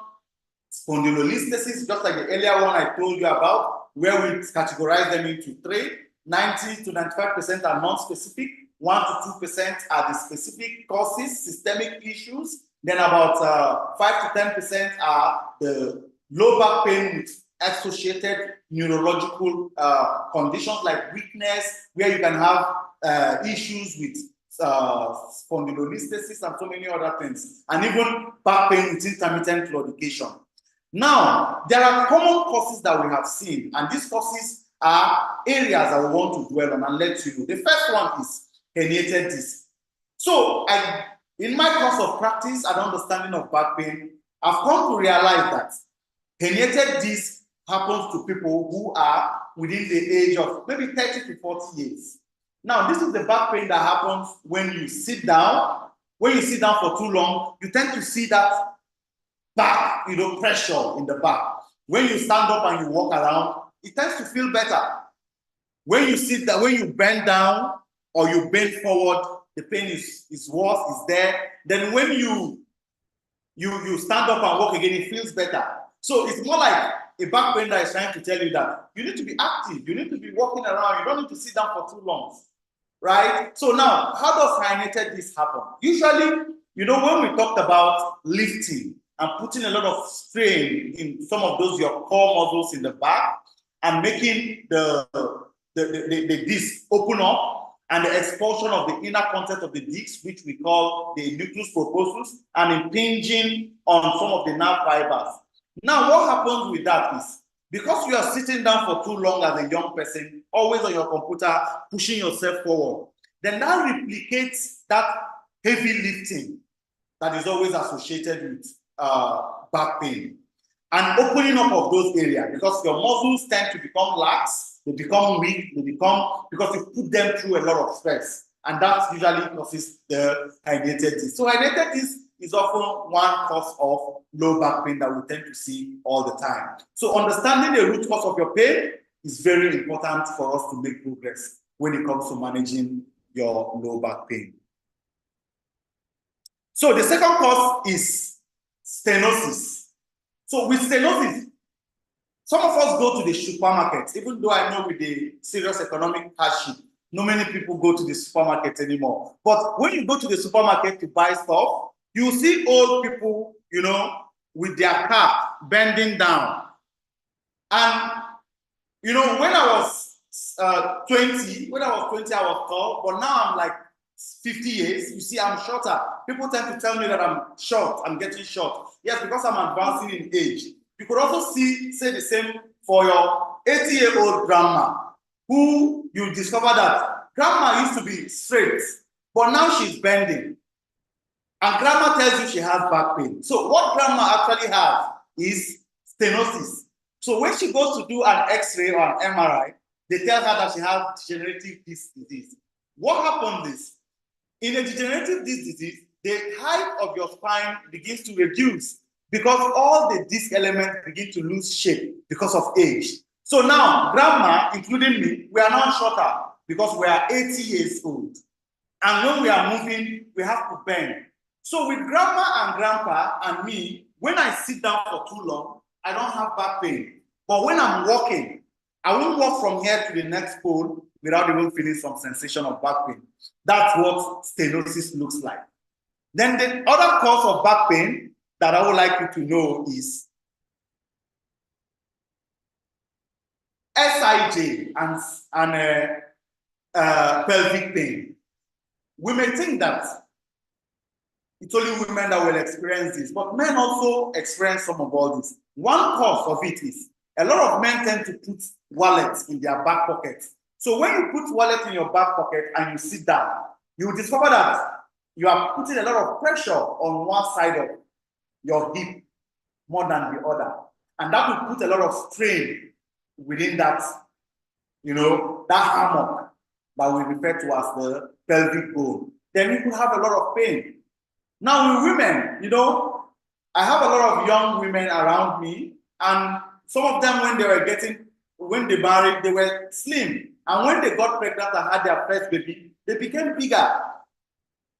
spondylolisthesis, just like the earlier one I told you about, where we categorize them into 3. 90 to 95% are non-specific, 1 to 2% are the specific causes, systemic issues. Then about 5 to 10% are the low back pain with associated neurological conditions like weakness, where you can have issues with spondylolisthesis and so many other things, and even back pain with intermittent claudication. Now, there are common causes that we have seen, and these causes are areas that we want to dwell on and let you know. The first one is herniated disc. So, in my course of practice and understanding of back pain, I've come to realize that herniated disc happens to people who are within the age of maybe 30 to 40 years. Now, this is the back pain that happens when you sit down. When you sit down for too long, you tend to see that back, pressure in the back. When you stand up and you walk around, it tends to feel better. When you sit down, when you bend down or you bend forward, the pain is worse, is there. Then when you stand up and walk again, it feels better. So it's more like a back pain that is trying to tell you that you need to be active, you need to be walking around, you don't need to sit down for too long, right? So now, how does herniated disc happen? Usually, when we talked about lifting and putting a lot of strain in some of those your core muscles in the back and making the disc open up, and the expulsion of the inner content of the disc, which we call the nucleus pulposus, and impinging on some of the nerve fibers. Now, what happens with that is, because you are sitting down for too long as a young person, always on your computer, pushing yourself forward, then that replicates that heavy lifting that is always associated with back pain. And opening up of those areas, because your muscles tend to become lax, they become weak, because you put them through a lot of stress. And that usually causes the herniated disc. So herniated disc is often one cause of low back pain that we tend to see all the time. So understanding the root cause of your pain is very important for us to make progress when it comes to managing your low back pain. So the second cause is stenosis. So with stenosis, some of us go to the supermarket, even though I know with the serious economic hardship, not many people go to the supermarket anymore. But when you go to the supermarket to buy stuff, you see old people, you know, with their cap bending down. And, you know, when I was 20, I was tall, but now I'm like 50 years, you see, I'm shorter. People tend to tell me that I'm short, I'm getting short. Yes, because I'm advancing in age. You could also say the same for your 80-year-old grandma, who you discover that grandma used to be straight, but now she's bending. And grandma tells you she has back pain. So what grandma actually has is stenosis. So when she goes to do an X-ray or an MRI, they tell her that she has degenerative disc disease. What happens is, in a degenerative disc disease, the height of your spine begins to reduce because all the disc elements begin to lose shape because of age. So now, grandma, including me, we are now shorter because we are 80 years old. And when we are moving, we have to bend. So with grandma and grandpa and me, when I sit down for too long, I don't have back pain. But when I'm walking, I won't walk from here to the next pole without even feeling some sensation of back pain. That's what stenosis looks like. Then the other cause of back pain that I would like you to know is SIJ and pelvic pain. We may think that it's only women that will experience this, but men also experience some of all this. One cause of it is a lot of men tend to put wallets in their back pockets. So when you put wallet in your back pocket and you sit down, you will discover that you are putting a lot of pressure on one side of your hip more than the other. And that will put a lot of strain within that, you know, that hammock that we refer to as the pelvic bone. Then you could have a lot of pain. Now with women, you know, I have a lot of young women around me, and some of them when they married, they were slim. And when they got pregnant and had their first baby, they became bigger.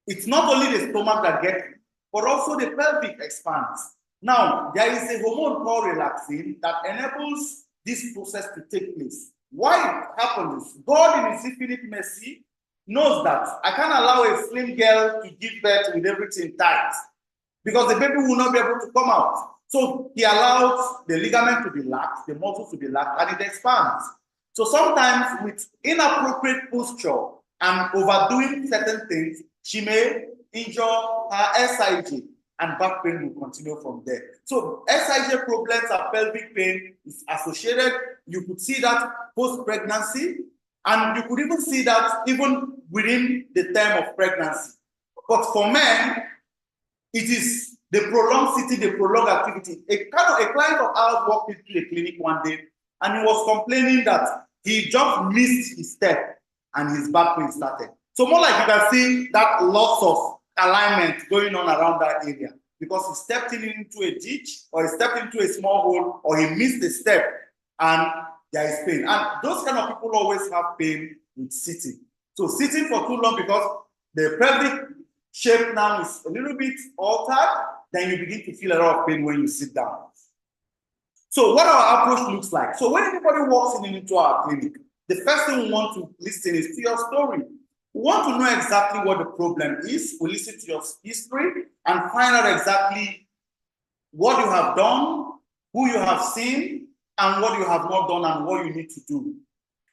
It's not only the stomach that gets it, but also the pelvic expands. Now, there is a hormone called relaxin that enables this process to take place. Why it happens? God in his infinite mercy knows that I can't allow a slim girl to give birth with everything tight because the baby will not be able to come out. So he allows the ligament to be lax, the muscles to be lax, and it expands. So sometimes with inappropriate posture and overdoing certain things, she may injure her SIJ, and back pain will continue from there. So SIJ problems and pelvic pain is associated. You could see that post-pregnancy, and you could even see that even within the term of pregnancy. But for men, it is the prolonged sitting, the prolonged activity. A client of ours walked into a clinic one day, and he was complaining that he just missed his step and his back pain started. So more like you can see that loss of alignment going on around that area because he stepped into a ditch or he stepped into a small hole or he missed a step and there is pain. And those kind of people always have pain with sitting. So sitting for too long because the pelvic shape now is a little bit altered, then you begin to feel a lot of pain when you sit down. So what our approach looks like. So when anybody walks into our clinic, the first thing we want to listen is to your story. We want to know exactly what the problem is. We listen to your history and find out exactly what you have done, who you have seen, and what you have not done and what you need to do.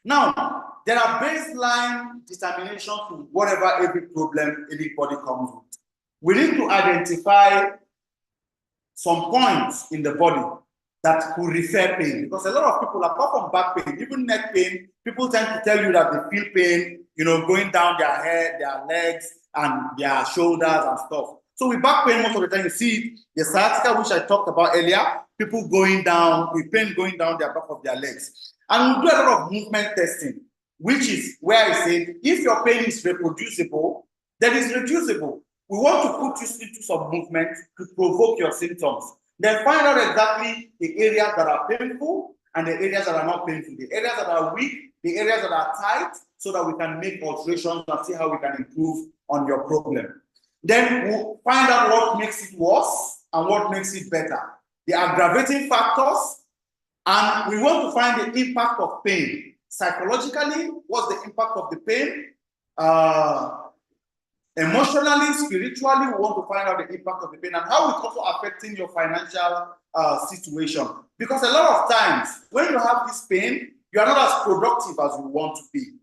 Now, there are baseline determinations to whatever every problem anybody comes with. We need to identify some points in the body that could refer pain, because a lot of people, apart from back pain, even neck pain, people tend to tell you that they feel pain, going down their head, their legs, and their shoulders and stuff. So with back pain, most of the time you see the sciatica, which I talked about earlier, people going down, with pain going down their back of their legs. And we do a lot of movement testing, which is where I say, if your pain is reproducible, then it's reducible. We want to put you into some movement to provoke your symptoms. Then find out exactly the areas that are painful and the areas that are not painful, the areas that are weak, the areas that are tight, so that we can make alterations and see how we can improve on your problem. Then we'll find out what makes it worse and what makes it better, the aggravating factors, and we want to find the impact of pain. Psychologically, what's the impact of the pain? Emotionally, spiritually, we want to find out the impact of the pain and how it's also affecting your financial situation. Because a lot of times, when you have this pain, you are not as productive as you want to be.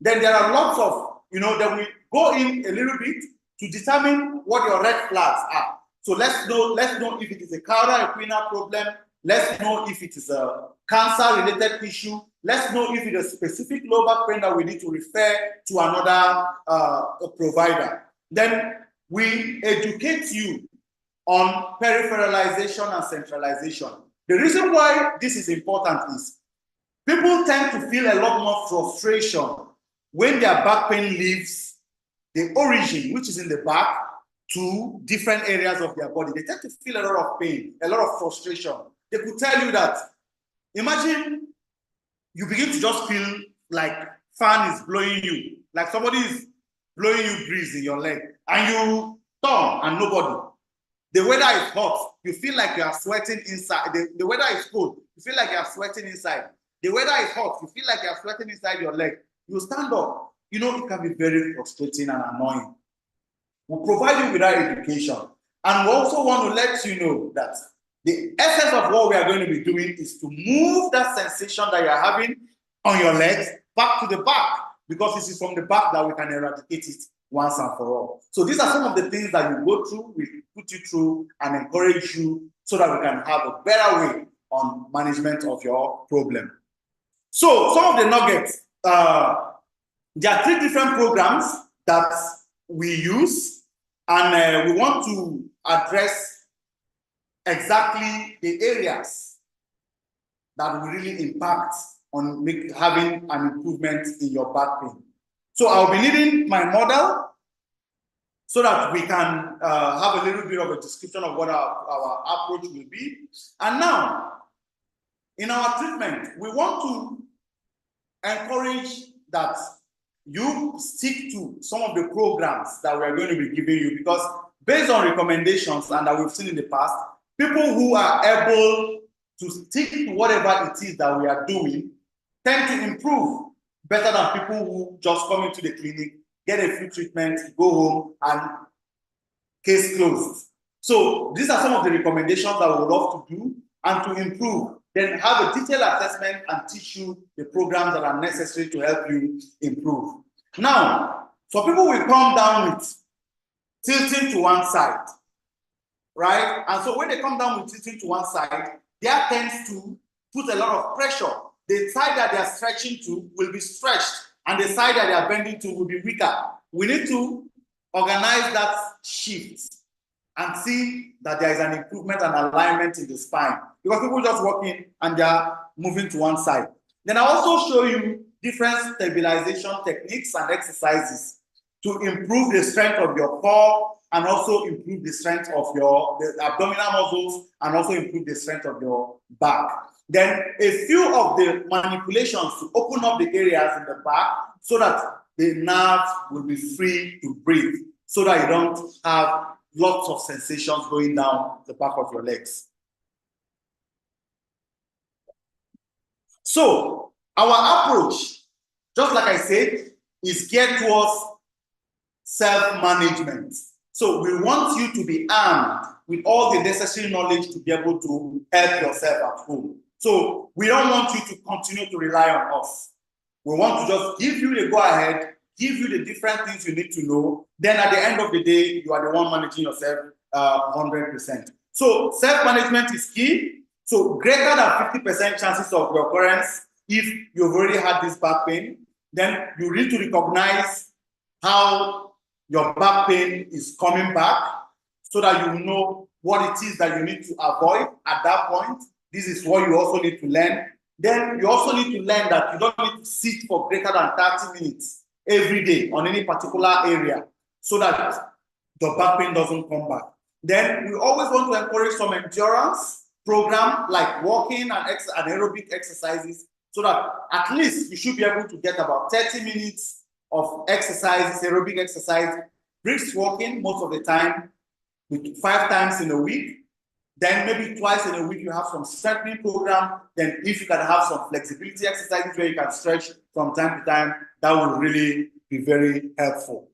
Then there are lots of, that we go in a little bit to determine what your red flags are. So let's know if it is a cauda-equina problem. Let's know if it is a cancer-related issue. Let's know if it is a specific low back pain that we need to refer to another provider. Then we educate you on peripheralization and centralization. The reason why this is important is people tend to feel a lot more frustration when their back pain leaves the origin, which is in the back, to different areas of their body. They tend to feel a lot of pain, a lot of frustration. They could tell you that, imagine you begin to just feel like fan is blowing you, like somebody is blowing you breeze in your leg, and you turn and nobody. The weather is hot, you feel like you are sweating inside. The weather is cold, you feel like you are sweating inside. The weather is hot, you feel like you are sweating inside your leg. You stand up. It can be very frustrating and annoying. We'll provide you with that education. And we also want to let you know that the essence of what we are going to be doing is to move that sensation that you're having on your legs back to the back, because it is from the back that we can eradicate it once and for all. So these are some of the things that you go through, we put you through and encourage you so that we can have a better way on management of your problem. So some of the nuggets, there are 3 different programs that we use, and we want to address exactly the areas that will really impact on having an improvement in your back pain. So I'll be needing my model so that we can have a little bit of a description of what our approach will be. And now, in our treatment, we want to encourage that you stick to some of the programs that we are going to be giving you, because based on recommendations and that we've seen in the past, people who are able to stick to whatever it is that we are doing tend to improve better than people who just come into the clinic, get a free treatment, go home, and case closed. So these are some of the recommendations that we would love to do and to improve. Then have a detailed assessment and teach you the programs that are necessary to help you improve. Now, so people will come down with tilting to one side, right? And so when they come down with tilting to one side, there tends to put a lot of pressure. The side that they are stretching to will be stretched, and the side that they are bending to will be weaker. We need to organize that shift and see that there is an improvement and alignment in the spine, because people just walk in and they are moving to one side. Then I also show you different stabilization techniques and exercises to improve the strength of your core and also improve the strength of the abdominal muscles and also improve the strength of your back. Then a few of the manipulations to open up the areas in the back so that the nerves will be free to breathe, so that you don't have lots of sensations going down the back of your legs. So our approach, just like I said, is geared towards self-management. So we want you to be armed with all the necessary knowledge to be able to help yourself at home. So we don't want you to continue to rely on us. We want to just give you the go-ahead, give you the different things you need to know. Then at the end of the day, you are the one managing yourself 100%. So self-management is key. So greater than 50% chances of recurrence if you've already had this back pain. Then you need to recognize how your back pain is coming back so that you know what it is that you need to avoid at that point. This is what you also need to learn. Then you also need to learn that you don't need to sit for greater than 30 minutes every day on any particular area so that the back pain doesn't come back. Then we always want to encourage some endurance program like walking and aerobic exercises so that at least you should be able to get about 30 minutes of exercises, aerobic exercise, brisk walking most of the time, 5 times in a week. Then maybe twice in a week, you have some strengthening program. Then if you can have some flexibility exercises where you can stretch from time to time, that will really be very helpful.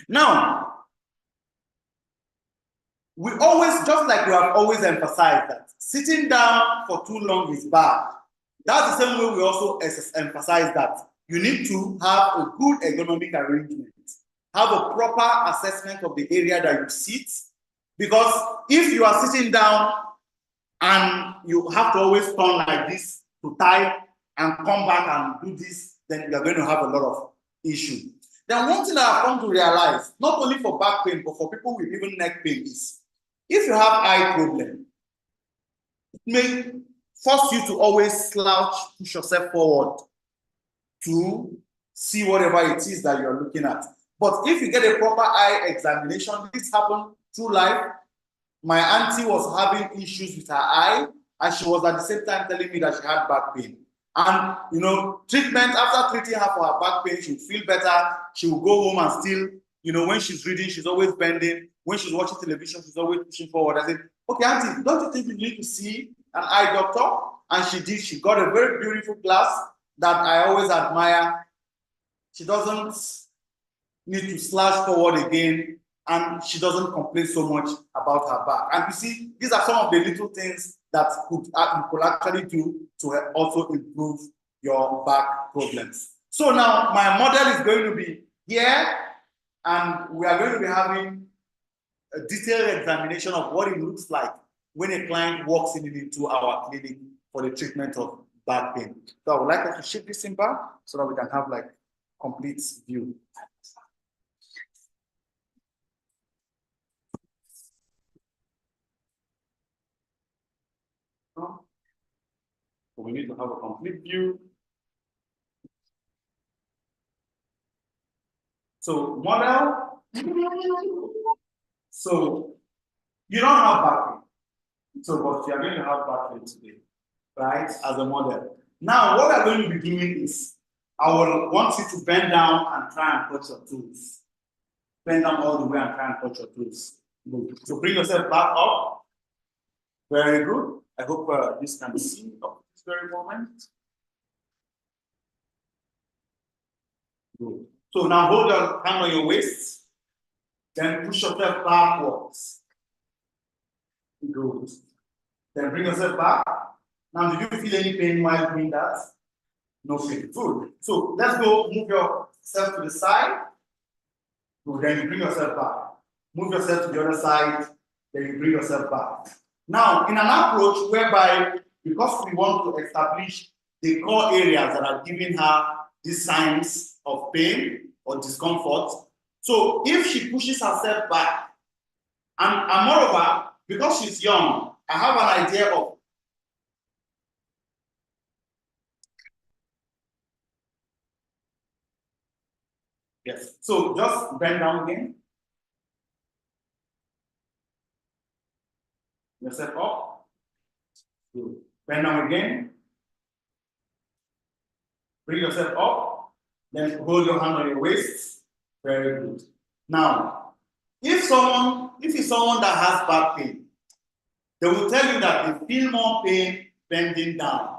Now, we always, just like we have always emphasized that sitting down for too long is bad. That's the same way we also emphasize that you need to have a good ergonomic arrangement, have a proper assessment of the area that you sit. Because if you are sitting down and you have to always turn like this to type and come back and do this, then you're going to have a lot of issues. Then one thing that I've come to realize, not only for back pain, but for people with even neck pain is, if you have eye problem, it may force you to always slouch, push yourself forward to see whatever it is that you're looking at. But if you get a proper eye examination, this happened through life. My auntie was having issues with her eye, and she was at the same time telling me that she had back pain. And you know, treatment, after treating her for her back pain, she would feel better. She would go home and still, you know, when she's reading, she's always bending. When she's watching television, she's always pushing forward. I said, okay, auntie, don't you think you need to see an eye doctor? And she did. She got a very beautiful glass that I always admire. She doesn't need to slash forward again, and she doesn't complain so much about her back. And you see, these are some of the little things that you could actually do to also improve your back problems. So now my model is going to be here, and we are going to be having a detailed examination of what it looks like when a client walks into our clinic for the treatment of back pain. So I would like us to shift this in back so that we can have like complete view. So we need to have a complete view. So model. So you don't have back pain. So but you are going to have back pain today, right? As a model. Now what we are going to be doing is I will want you to bend down and try and touch your toes. Bend down all the way and try and touch your toes. Good. So bring yourself back up. Very good. I hope this can be seen at this very moment. Good. So now hold your hand on your waist. Then push yourself backwards. Good. Then bring yourself back. Now, do you feel any pain while doing that? No pain. Good. So let's go move yourself to the side. Good. Then you bring yourself back. Move yourself to the other side. Then you bring yourself back. Now, in an approach whereby, because we want to establish the core areas that are giving her these signs of pain or discomfort. So if she pushes herself back, and moreover, because she's young, I have an idea of yes. So just bend down again. Yourself up. Good. Bend down again. Bring yourself up. Then hold your hand on your waist. Very good. Now, if it's someone that has back pain, they will tell you that they feel more pain bending down.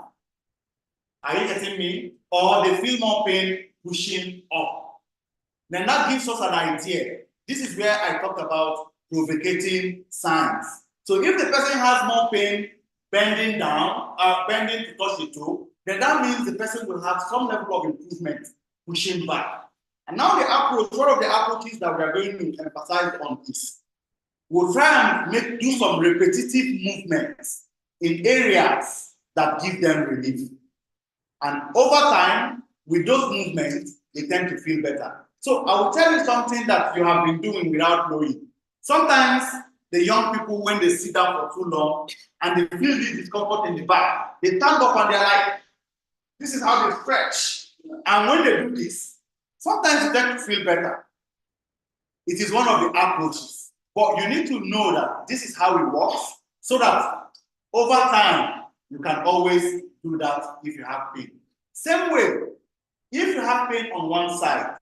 Are you getting me? Or they feel more pain pushing up. Then that gives us an idea. This is where I talked about provocating signs. So if the person has more pain bending down, bending to touch the toe, then that means the person will have some level of improvement pushing back. And now the approach, one of the approaches that we are going to emphasize on is we'll try and do some repetitive movements in areas that give them relief. And over time, with those movements, they tend to feel better. So I will tell you something that you have been doing without knowing. Sometimes the young people, when they sit down for too long and they feel this discomfort in the back, they stand up and they're like, this is how they stretch. And when they do this, sometimes you tend to feel better. It is one of the approaches. But you need to know that this is how it works so that over time, you can always do that if you have pain. Same way, if you have pain on one side,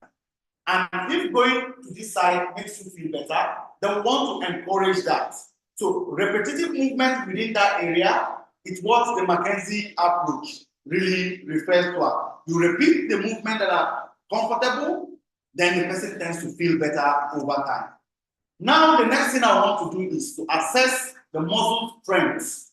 and if going to this side makes you feel better, then we want to encourage that. So repetitive movement within that area is what the McKenzie approach really refers to. You repeat the movement that are comfortable, then the person tends to feel better over time. Now, the next thing I want to do is to assess the muscle strength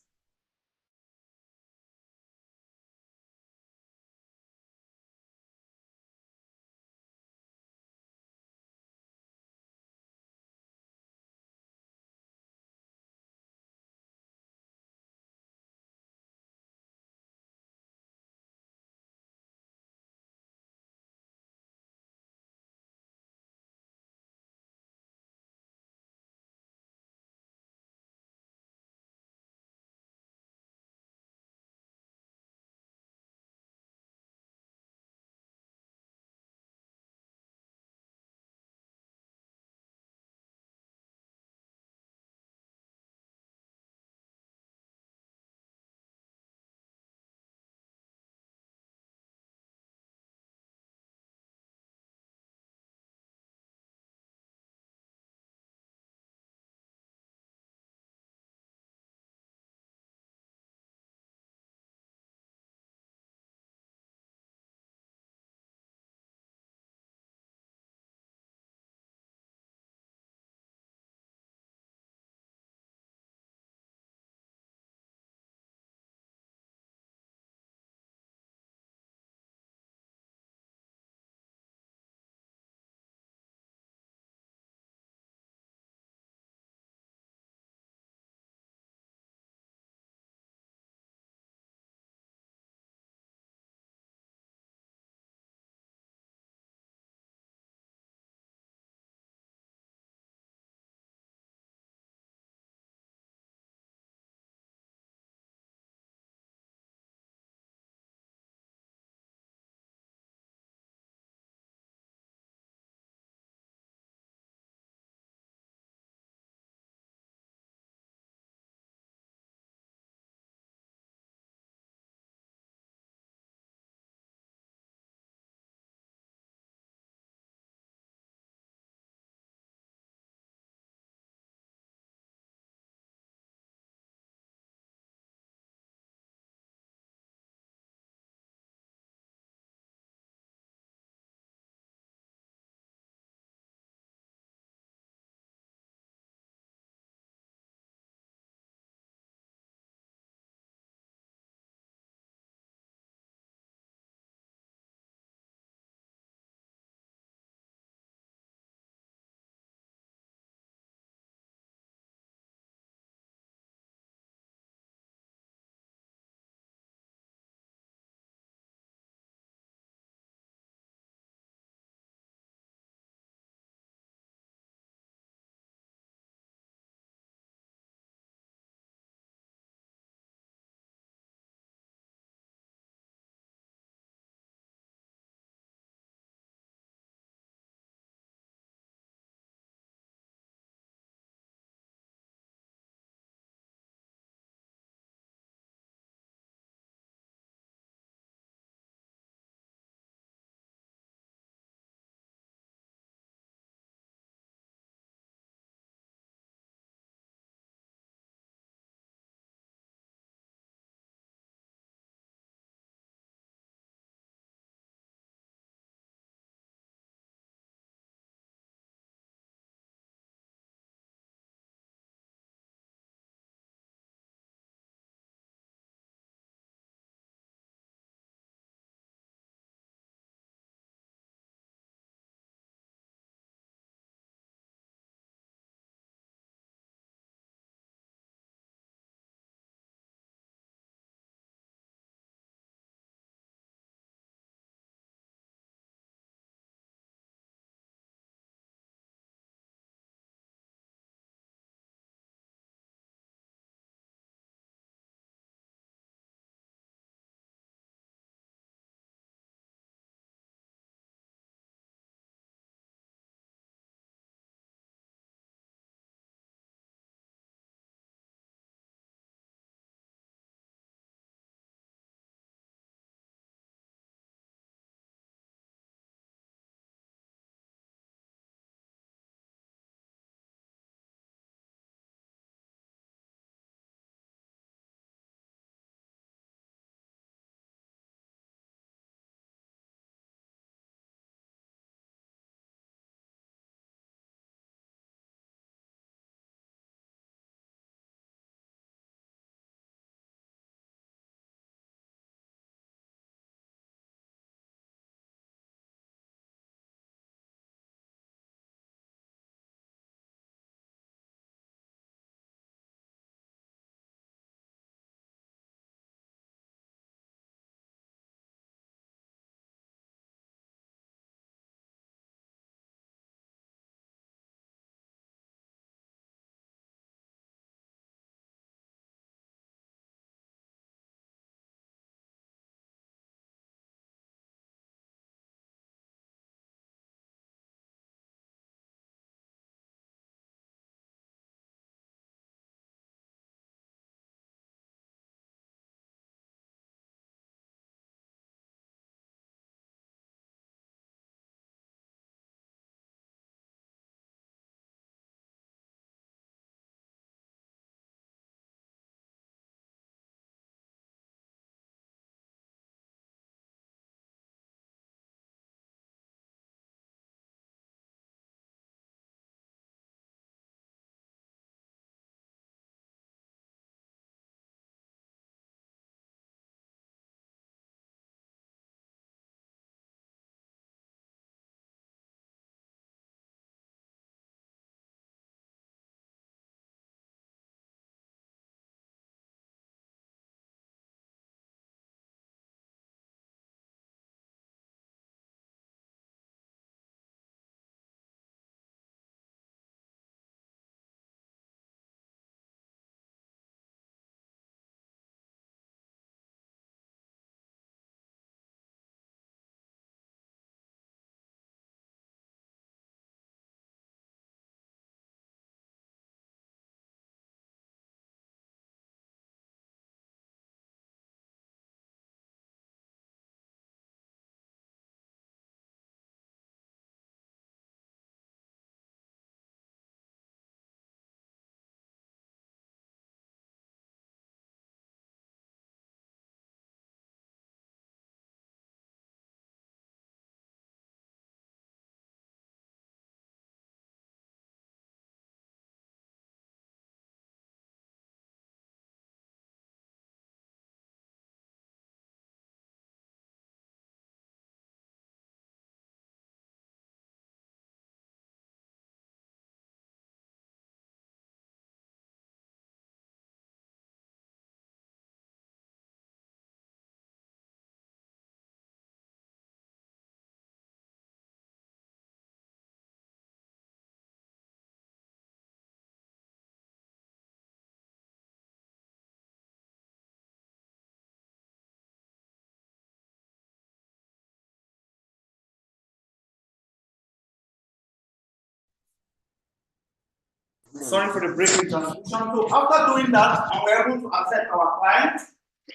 Sorry for the breaking transition. So after doing that, and we're able to accept our client,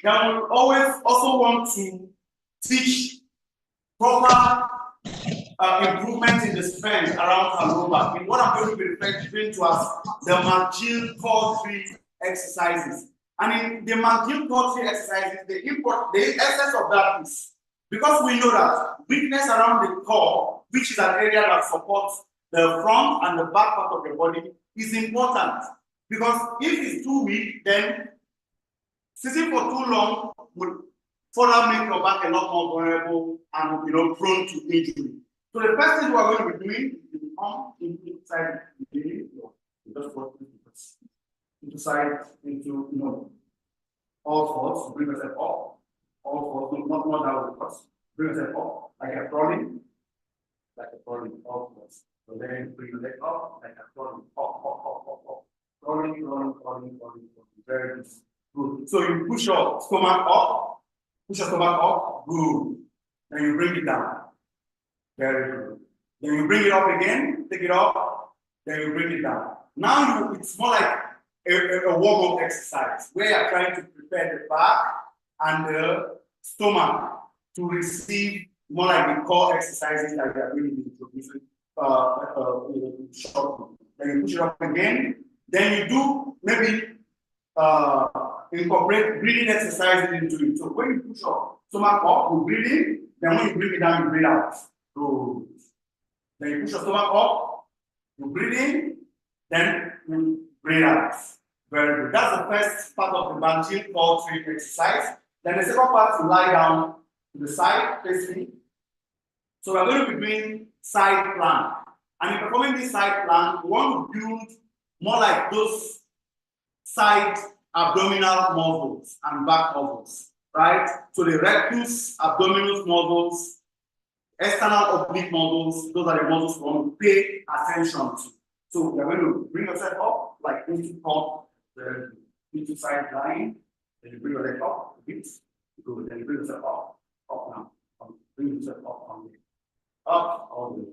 then we always also want to teach proper improvement in the strength around her lower back. In what I'm going to be referring to as the McGill core 3 exercises. And in the McGill core 3 exercises, the essence of that is because we know that weakness around the core, which is an area that supports the front and the back part of the body, is important. Because if it's too weak, then sitting for too long will further make your back a lot more vulnerable and prone to injury. So the first thing we are going to be doing is to come inside the just work inside into all fours, bring yourself up, all fours, not down with us. Bring yourself up like a crawling, all fours. So then bring your leg up like a crawling, up. Crawling. Very good. So you push your stomach up, good. Then you bring it down. Very good. Then you bring it up again, take it up, then you bring it down. Now it's more like a warm-up exercise where you're trying to prepare the back and the stomach to receive more like the core exercises that we are really introducing shortly. Then you push it up again. Then you do maybe incorporate breathing exercises into it. So when you push your stomach up, you breathe in. Then when you bring it down, you breathe out. Good. Then you push your stomach up, you breathe in, then you breathe out. Very good. That's the first part of the McGill core 3 exercise. Then the second part, you lie down to the side, facing. So we're going to be doing side plank. And in performing this side plank, we want to build more like those side abdominal muscles and back muscles, right? So the rectus abdominis muscles, external oblique muscles, those are the muscles we want to pay attention to. So you're going to bring yourself up, like into top, into side line, then you bring your leg up a bit, good, then you bring yourself up now, bring yourself up, all the way,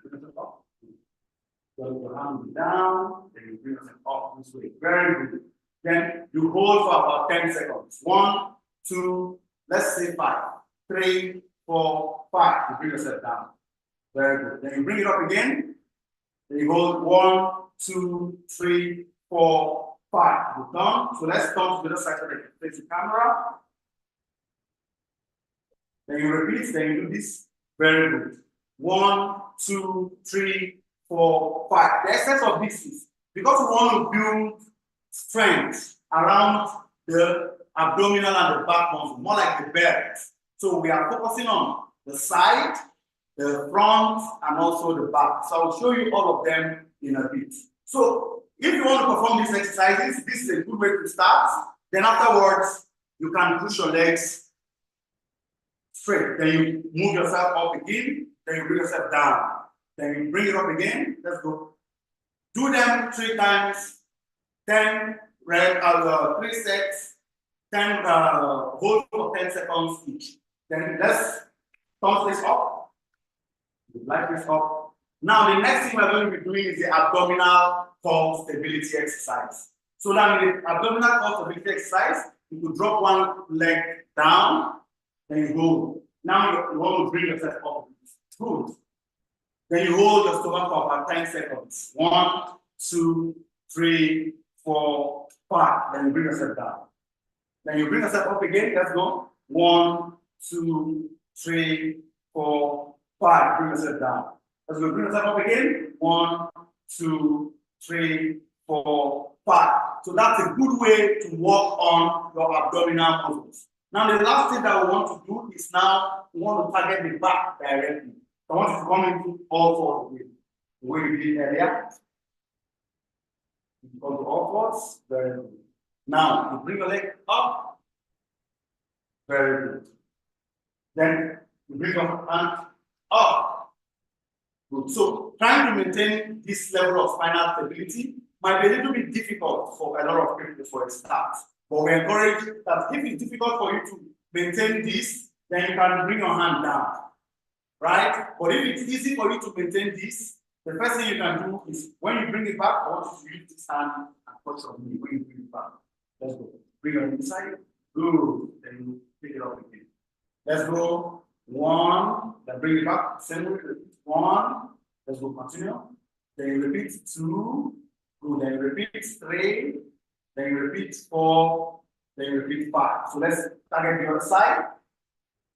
bring yourself up. Then your hand down, then you bring yourself up this way, very good. Then you hold for about 10 seconds. 1, 2, let's say 5, 3, 4, 5. You bring yourself down. Very good. Then you bring it up again. Then you hold 1, 2, 3, 4, 5. You're done. So let's turn to the other side so that you can face the camera. Then you repeat. Then you do this. Very good. 1, 2, 3, 4, 5. The essence of this is because we want to build strength around the abdominal and the back muscle, more like the belt. So we are focusing on the side, the front, and also the back. So I'll show you all of them in a bit. So if you want to perform these exercises, this is a good way to start. Then afterwards, you can push your legs straight. Then you move yourself up again. Then you bring yourself down. Then you bring it up again. Let's go. Do them 3 times. 10 3 sets, 10 hold for 10 seconds each. Then let's turn this up. Light this up. Now the next thing we're going to be doing is the abdominal core stability exercise. So now in the abdominal core stability exercise, you could drop one leg down, then you hold. Now you want to bring yourself up. Good. Then you hold your stomach for about 10 seconds. 1, 2, 3, 4, 5. Then you bring yourself down. Then you bring yourself up again. Let's go. 1, 2, 3, 4, 5. Bring yourself down. Let's go. Bring yourself up again. 1, 2, 3, 4, 5. So that's a good way to work on your abdominal muscles. Now the last thing that we want to do is now we want to target the back directly. So I want you to come into all fours again. The way you did earlier. You go to all fours. Very good. Now you bring your leg up. Very good. Then you bring your hand up. Good. So trying to maintain this level of spinal stability might be a little bit difficult for a lot of people for a start. But we encourage that if it's difficult for you to maintain this, then you can bring your hand down. Right? But if it's easy for you to maintain this, The first thing you can do is when you bring it back, I want you to use this hand and touch your knee when you bring it back. Let's go. Bring your inside. Good. Then you pick it up again. Let's go. 1. Then bring it back. Same way. Repeat 1. Let's go. Continue. Then you repeat 2. Good. Then you repeat 3. Then you repeat 4. Then you repeat 5. So let's target the other side.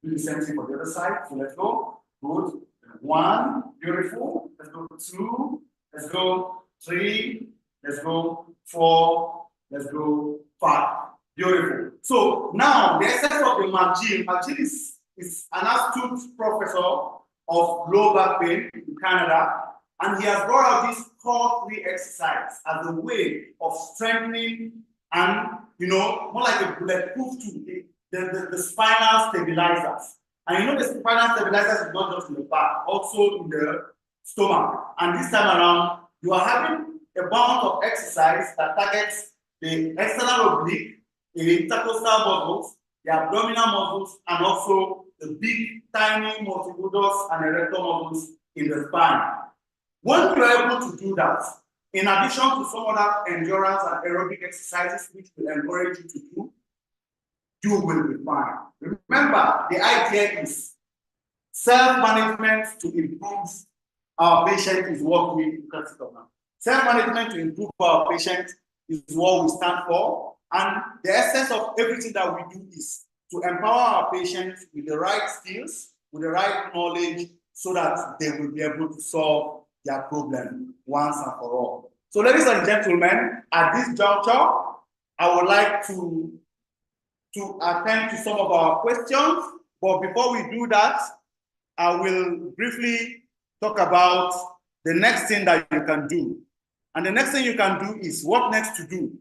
Do the same thing for the other side. So let's go. Good. 1. Beautiful. Let's go. 2. Let's go. 3. Let's go. 4. Let's go. 5. Beautiful. So now the exercise of the Magil is an astute professor of low back pain in Canada, and he has brought out this core 3 exercise as a way of strengthening and, more like a bulletproof tool, the spinal stabilizers. And the spinal stabilizers is not just in the back, also in the stomach. And this time around, you are having a bout of exercise that targets the external oblique, the intercostal muscles, the abdominal muscles, and also the big, tiny multifidus and erector muscles in the spine. When you are able to do that, in addition to some other endurance and aerobic exercises which will encourage you to do, you will be fine. Remember, the idea is self-management to improve our patient is what we consider now. Self-management to improve our patient is what we stand for. And the essence of everything that we do is to empower our patients with the right skills, with the right knowledge, so that they will be able to solve their problem once and for all. So, ladies and gentlemen, at this juncture, I would like to attend to some of our questions. But before we do that, I will briefly talk about the next thing that you can do. And the next thing you can do is what next to do.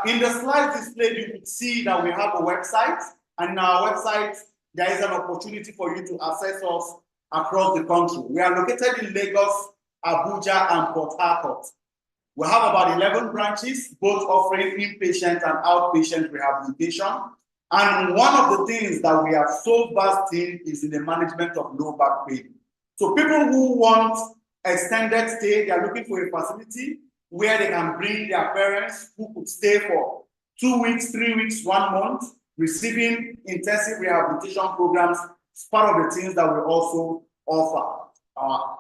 In the slide displayed, you could see that we have a website, and in our website, there is an opportunity for you to access us across the country. We are located in Lagos, Abuja, and Port Harcourt. We have about 11 branches, both offering inpatient and outpatient rehabilitation. And one of the things that we are so vast in is in the management of low back pain. So people who want extended stay, they are looking for a facility where they can bring their parents who could stay for 2 weeks, 3 weeks, 1 month, receiving intensive rehabilitation programs. It's part of the things that we also offer.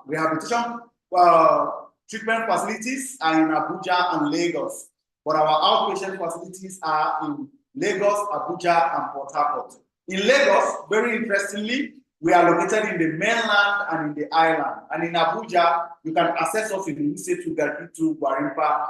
Rehabilitation treatment facilities are in Abuja and Lagos, but our outpatient facilities are in Lagos, Abuja, and Port Harcourt. In Lagos, very interestingly, we are located in the mainland and in the island. And in Abuja, you can access us in Ulusetu, Garkitu, Gwarimpa,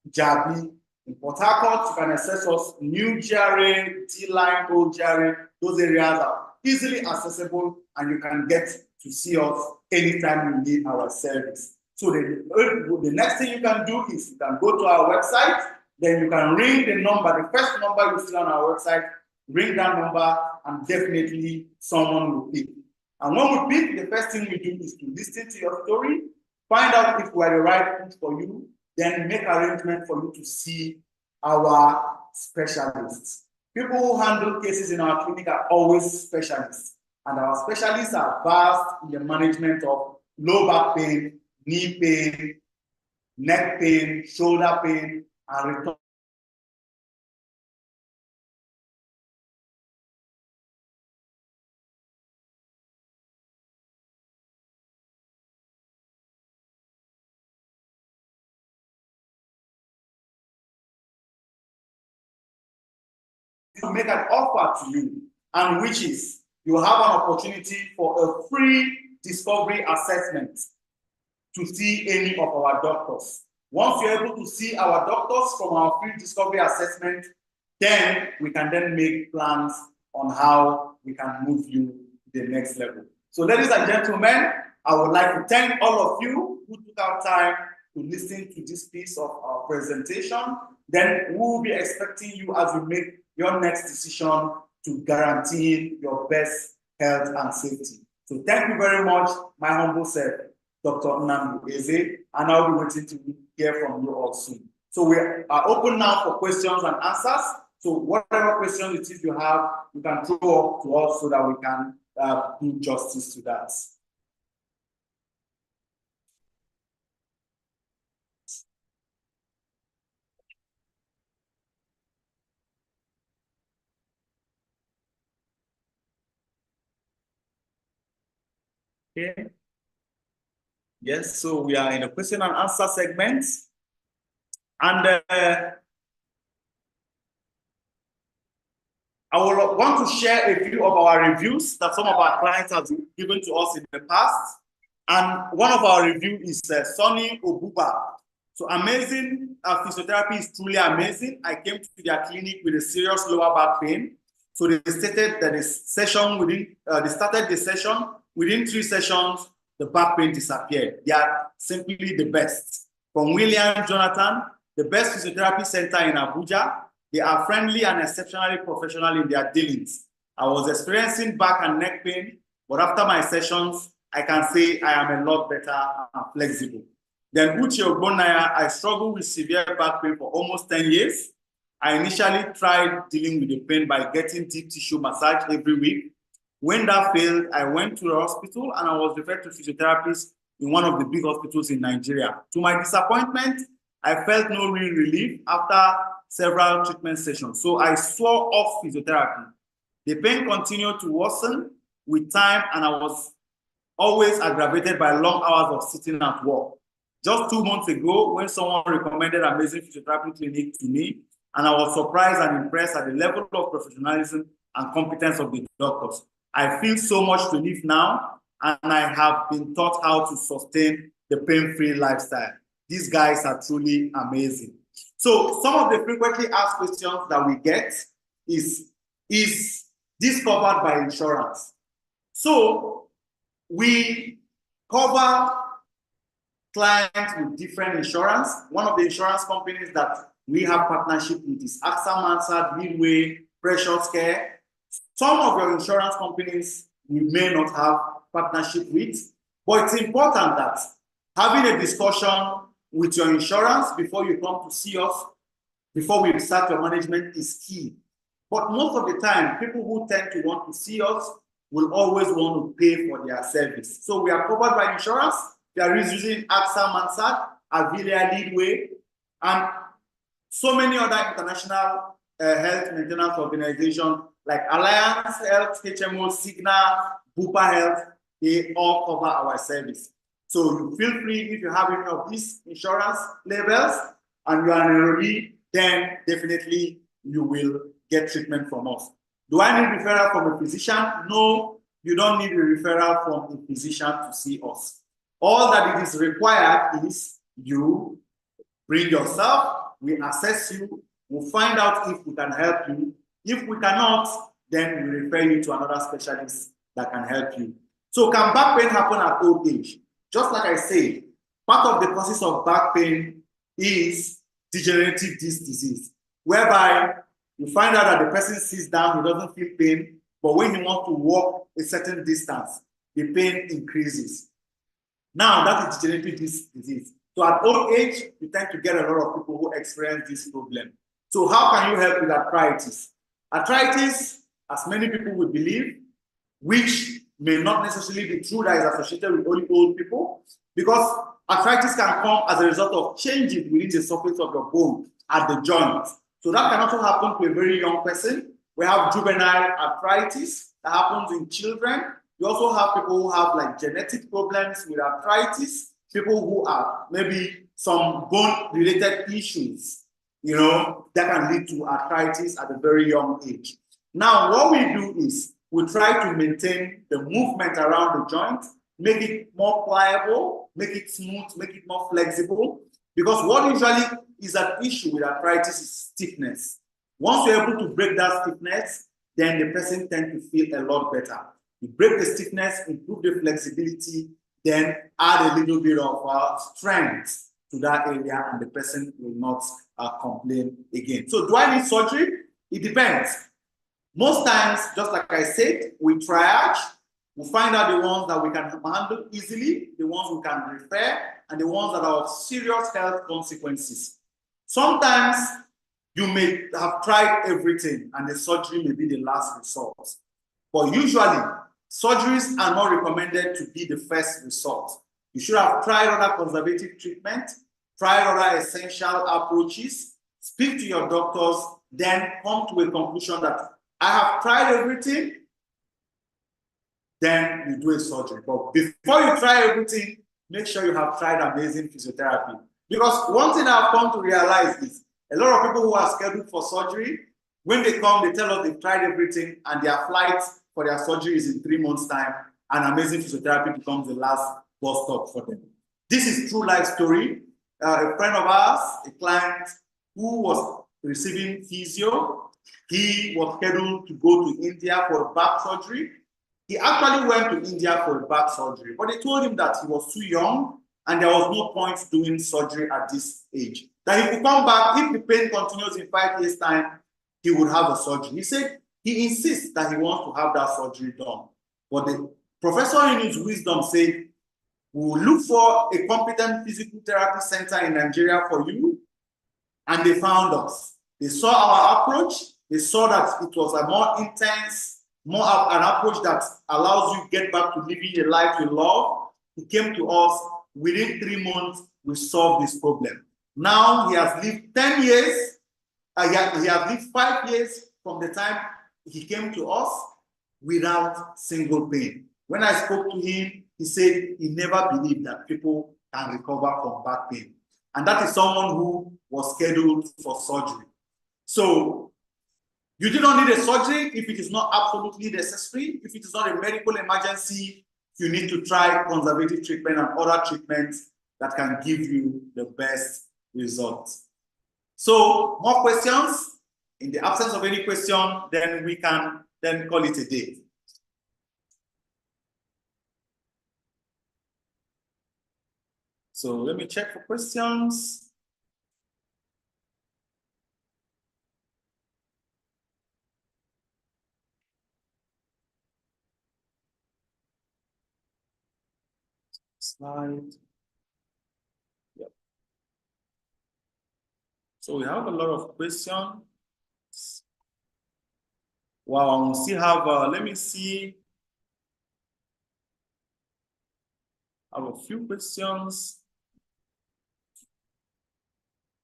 Jabi. In Port Harcourt, you can access us New GRA, D-Line, Old GRA. Those areas are easily accessible, and you can get to see us anytime you need our service. So the next thing you can do is you can go to our website, then you can ring the number, the first number you see on our website, ring that number, and definitely someone will pick. And when we pick, the first thing we do is to listen to your story, find out if we are the right fit for you, then make arrangements for you to see our specialists. People who handle cases in our clinic are always specialists, and our specialists are vast in the management of low back pain, knee pain, neck pain, shoulder pain, and return. To make an offer to you, and which is you have an opportunity for a free discovery assessment to see any of our doctors. Once you're able to see our doctors from our free discovery assessment, then we can then make plans on how we can move you to the next level. So, ladies and gentlemen, I would like to thank all of you who took out time to listen to this piece of our presentation. Then we will be expecting you as we make your next decision to guarantee your best health and safety. So thank you very much, my humble self, Dr. Nnamdi Eze, and I'll be waiting to hear from you all soon. So we are open now for questions and answers. So whatever questions it is you have, you can throw up to us so that we can do justice to that. Okay. Yes, so we are in a question and answer segment. And I will want to share a few of our reviews that some of our clients have given to us in the past. And one of our reviews is Sonny Obuba. So amazing, physiotherapy is truly amazing. I came to their clinic with a serious lower back pain. So they stated that the session within, they started the session, within 3 sessions, the back pain disappeared. They are simply the best. From William Jonathan, the best physiotherapy center in Abuja. They are friendly and exceptionally professional in their dealings. I was experiencing back and neck pain, but after my sessions, I can say I am a lot better and flexible. Then Uche Ogbonnaya, I struggled with severe back pain for almost 10 years. I initially tried dealing with the pain by getting deep tissue massage every week. When that failed, I went to the hospital and I was referred to physiotherapists in one of the big hospitals in Nigeria. To my disappointment, I felt no real relief after several treatment sessions. So I swore off physiotherapy. The pain continued to worsen with time and I was always aggravated by long hours of sitting at work. Just 2 months ago, when someone recommended Amazing Physiotherapy Clinic to me, and I was surprised and impressed at the level of professionalism and competence of the doctors. I feel so much relief now, and I have been taught how to sustain the pain-free lifestyle. These guys are truly amazing. So some of the frequently asked questions that we get is this covered by insurance? So we cover clients with different insurance. One of the insurance companies that we have partnership with is AXA Mansard, Midway, Precious Care. Some of your insurance companies we may not have partnership with, but it's important that having a discussion with your insurance before you come to see us, before we start your management is key. But most of the time, people who tend to want to see us will always want to pay for their service. So we are covered by insurance. There is using AXA Mansard, Avilia Leadway, and so many other international health maintenance organizations like Alliance Health, HMO, Cigna, Bupa Health, they all cover our service. So you feel free if you have any of these insurance labels and you are an enrollee, then definitely you will get treatment from us. Do I need referral from a physician? No, you don't need a referral from a physician to see us. All that it is required is you bring yourself, we assess you, we'll find out if we can help you. If we cannot, then we refer you to another specialist that can help you. So can back pain happen at old age? Just like I said, part of the causes of back pain is degenerative disc disease, whereby you find out that the person sits down, he doesn't feel pain, but when he wants to walk a certain distance, the pain increases. Now, that is degenerative disc disease. So at old age, you tend to get a lot of people who experience this problem. So how can you help with arthritis? Arthritis, as many people would believe, which may not necessarily be true that is associated with only old people, because arthritis can come as a result of changes within the surface of your bone at the joint. So that can also happen to a very young person. We have juvenile arthritis that happens in children. We also have people who have like genetic problems with arthritis, people who have maybe some bone-related issues, you know, that can lead to arthritis at a very young age. Now, what we do is we try to maintain the movement around the joint, make it more pliable, make it smooth, make it more flexible, because what usually is an issue with arthritis is stiffness. Once you're able to break that stiffness, then the person tends to feel a lot better. You break the stiffness, improve the flexibility, then add a little bit of strength to that area, and the person will not complain again. So do I need surgery? It depends. Most times, just like I said, we triage, we find out the ones that we can handle easily, the ones we can refer, and the ones that are of serious health consequences. Sometimes you may have tried everything and the surgery may be the last resort. But usually, surgeries are not recommended to be the first resort. You should have tried other conservative treatment, tried other essential approaches, speak to your doctors, then come to a conclusion that I have tried everything. then you do a surgery. But before you try everything, make sure you have tried amazing physiotherapy. Because one thing I've come to realize is a lot of people who are scheduled for surgery, when they come, they tell us they've tried everything and their flight for their surgery is in 3 months' time, and amazing physiotherapy becomes the last bus stop for them. This is true life story. A friend of ours, a client who was receiving physio, he was scheduled to go to India for a back surgery. He actually went to India for a back surgery, but they told him that he was too young and there was no point doing surgery at this age. That he could come back, if the pain continues in 5 years' time, he would have a surgery. He said he insists that he wants to have that surgery done. But the professor in his wisdom said, we will look for a competent physical therapy center in Nigeria for you. And they found us. They saw our approach. They saw that it was a more intense, an approach that allows you to get back to living a life you love. He came to us. Within 3 months, we solved this problem. Now he has lived 10 years. He has lived 5 years from the time he came to us without single pain. When I spoke to him, he said he never believed that people can recover from back pain. And that is someone who was scheduled for surgery. So you do not need a surgery if it is not absolutely necessary. If it is not a medical emergency, you need to try conservative treatment and other treatments that can give you the best results. So more questions? In the absence of any question, then we can then call it a day. So let me check for questions. Slide. Yep. So we have a lot of questions. Wow, we still have, let me see. I have a few questions.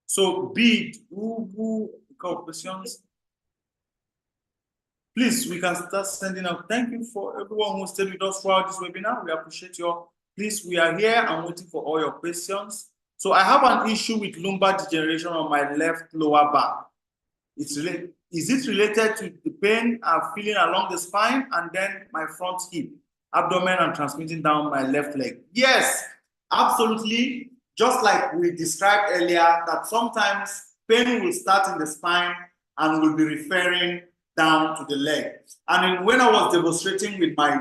So bid, who got questions? Please, we can start sending out. Thank you for everyone who stayed with us throughout this webinar. We appreciate your, please, we are here and waiting for all your questions. So I have an issue with lumbar degeneration on my left lower back. Is it related to the pain I'm feeling along the spine and then my front hip, abdomen, and transmitting down my left leg? Yes, absolutely. Just like we described earlier, that sometimes pain will start in the spine and will be referring down to the leg. And when I was demonstrating with my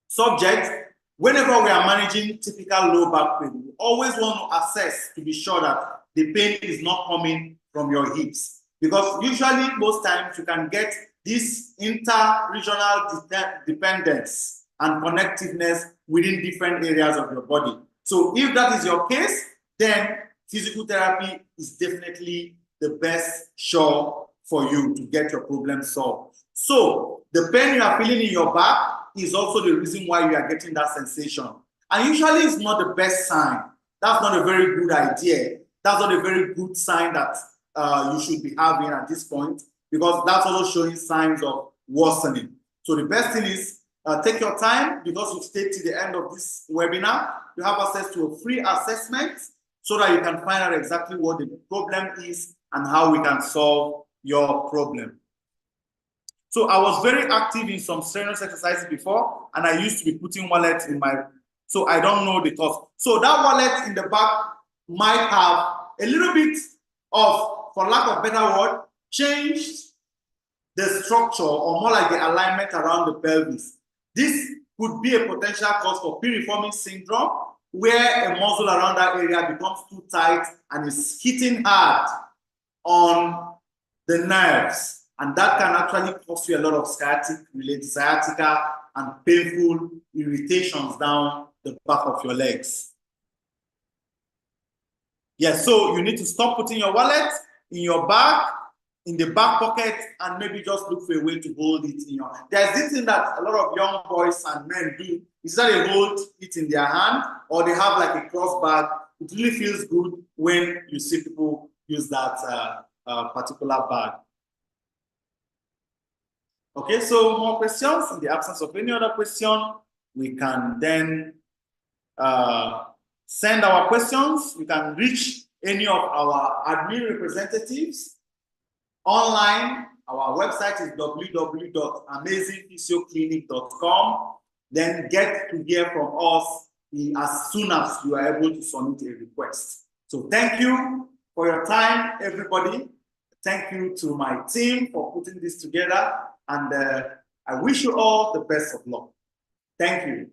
subject, whenever we are managing typical low back pain, we always want to assess to be sure that the pain is not coming from your hips. Because usually, most times, you can get this inter-regional dependence and connectiveness within different areas of your body. So if that is your case, then physical therapy is definitely the best shot for you to get your problem solved. So the pain you are feeling in your back is also the reason why you are getting that sensation. And usually it's not the best sign. That's not a very good idea. That's not a very good sign that you should be having at this point, because that's also showing signs of worsening. So the best thing is take your time, because you've stayed to the end of this webinar. You have access to a free assessment so that you can find out exactly what the problem is and how we can solve your problem. So I was very active in some strenuous exercises before, and I used to be putting wallets in my, so I don't know the cause. So that wallet in the back might have a little bit of, for lack of better word, changed the structure, or more like the alignment around the pelvis. This could be a potential cause for piriformis syndrome, where a muscle around that area becomes too tight and is hitting hard on the nerves. And that can actually cause you a lot of sciatica and painful irritations down the back of your legs. Yes, so you need to stop putting your wallet in your bag, in the back pocket, and maybe just look for a way to hold it in your. There's this thing that a lot of young boys and men do, is that they hold it in their hand, or they have like a cross bag. It really feels good when you see people use that particular bag. Okay, so more questions. In the absence of any other question, we can then send our questions. You can reach any of our admin representatives online. Our website is www.amazingphysioclinic.com. Then get to hear from us as soon as you are able to submit a request. So thank you for your time, everybody. Thank you to my team for putting this together. And I wish you all the best of luck. Thank you.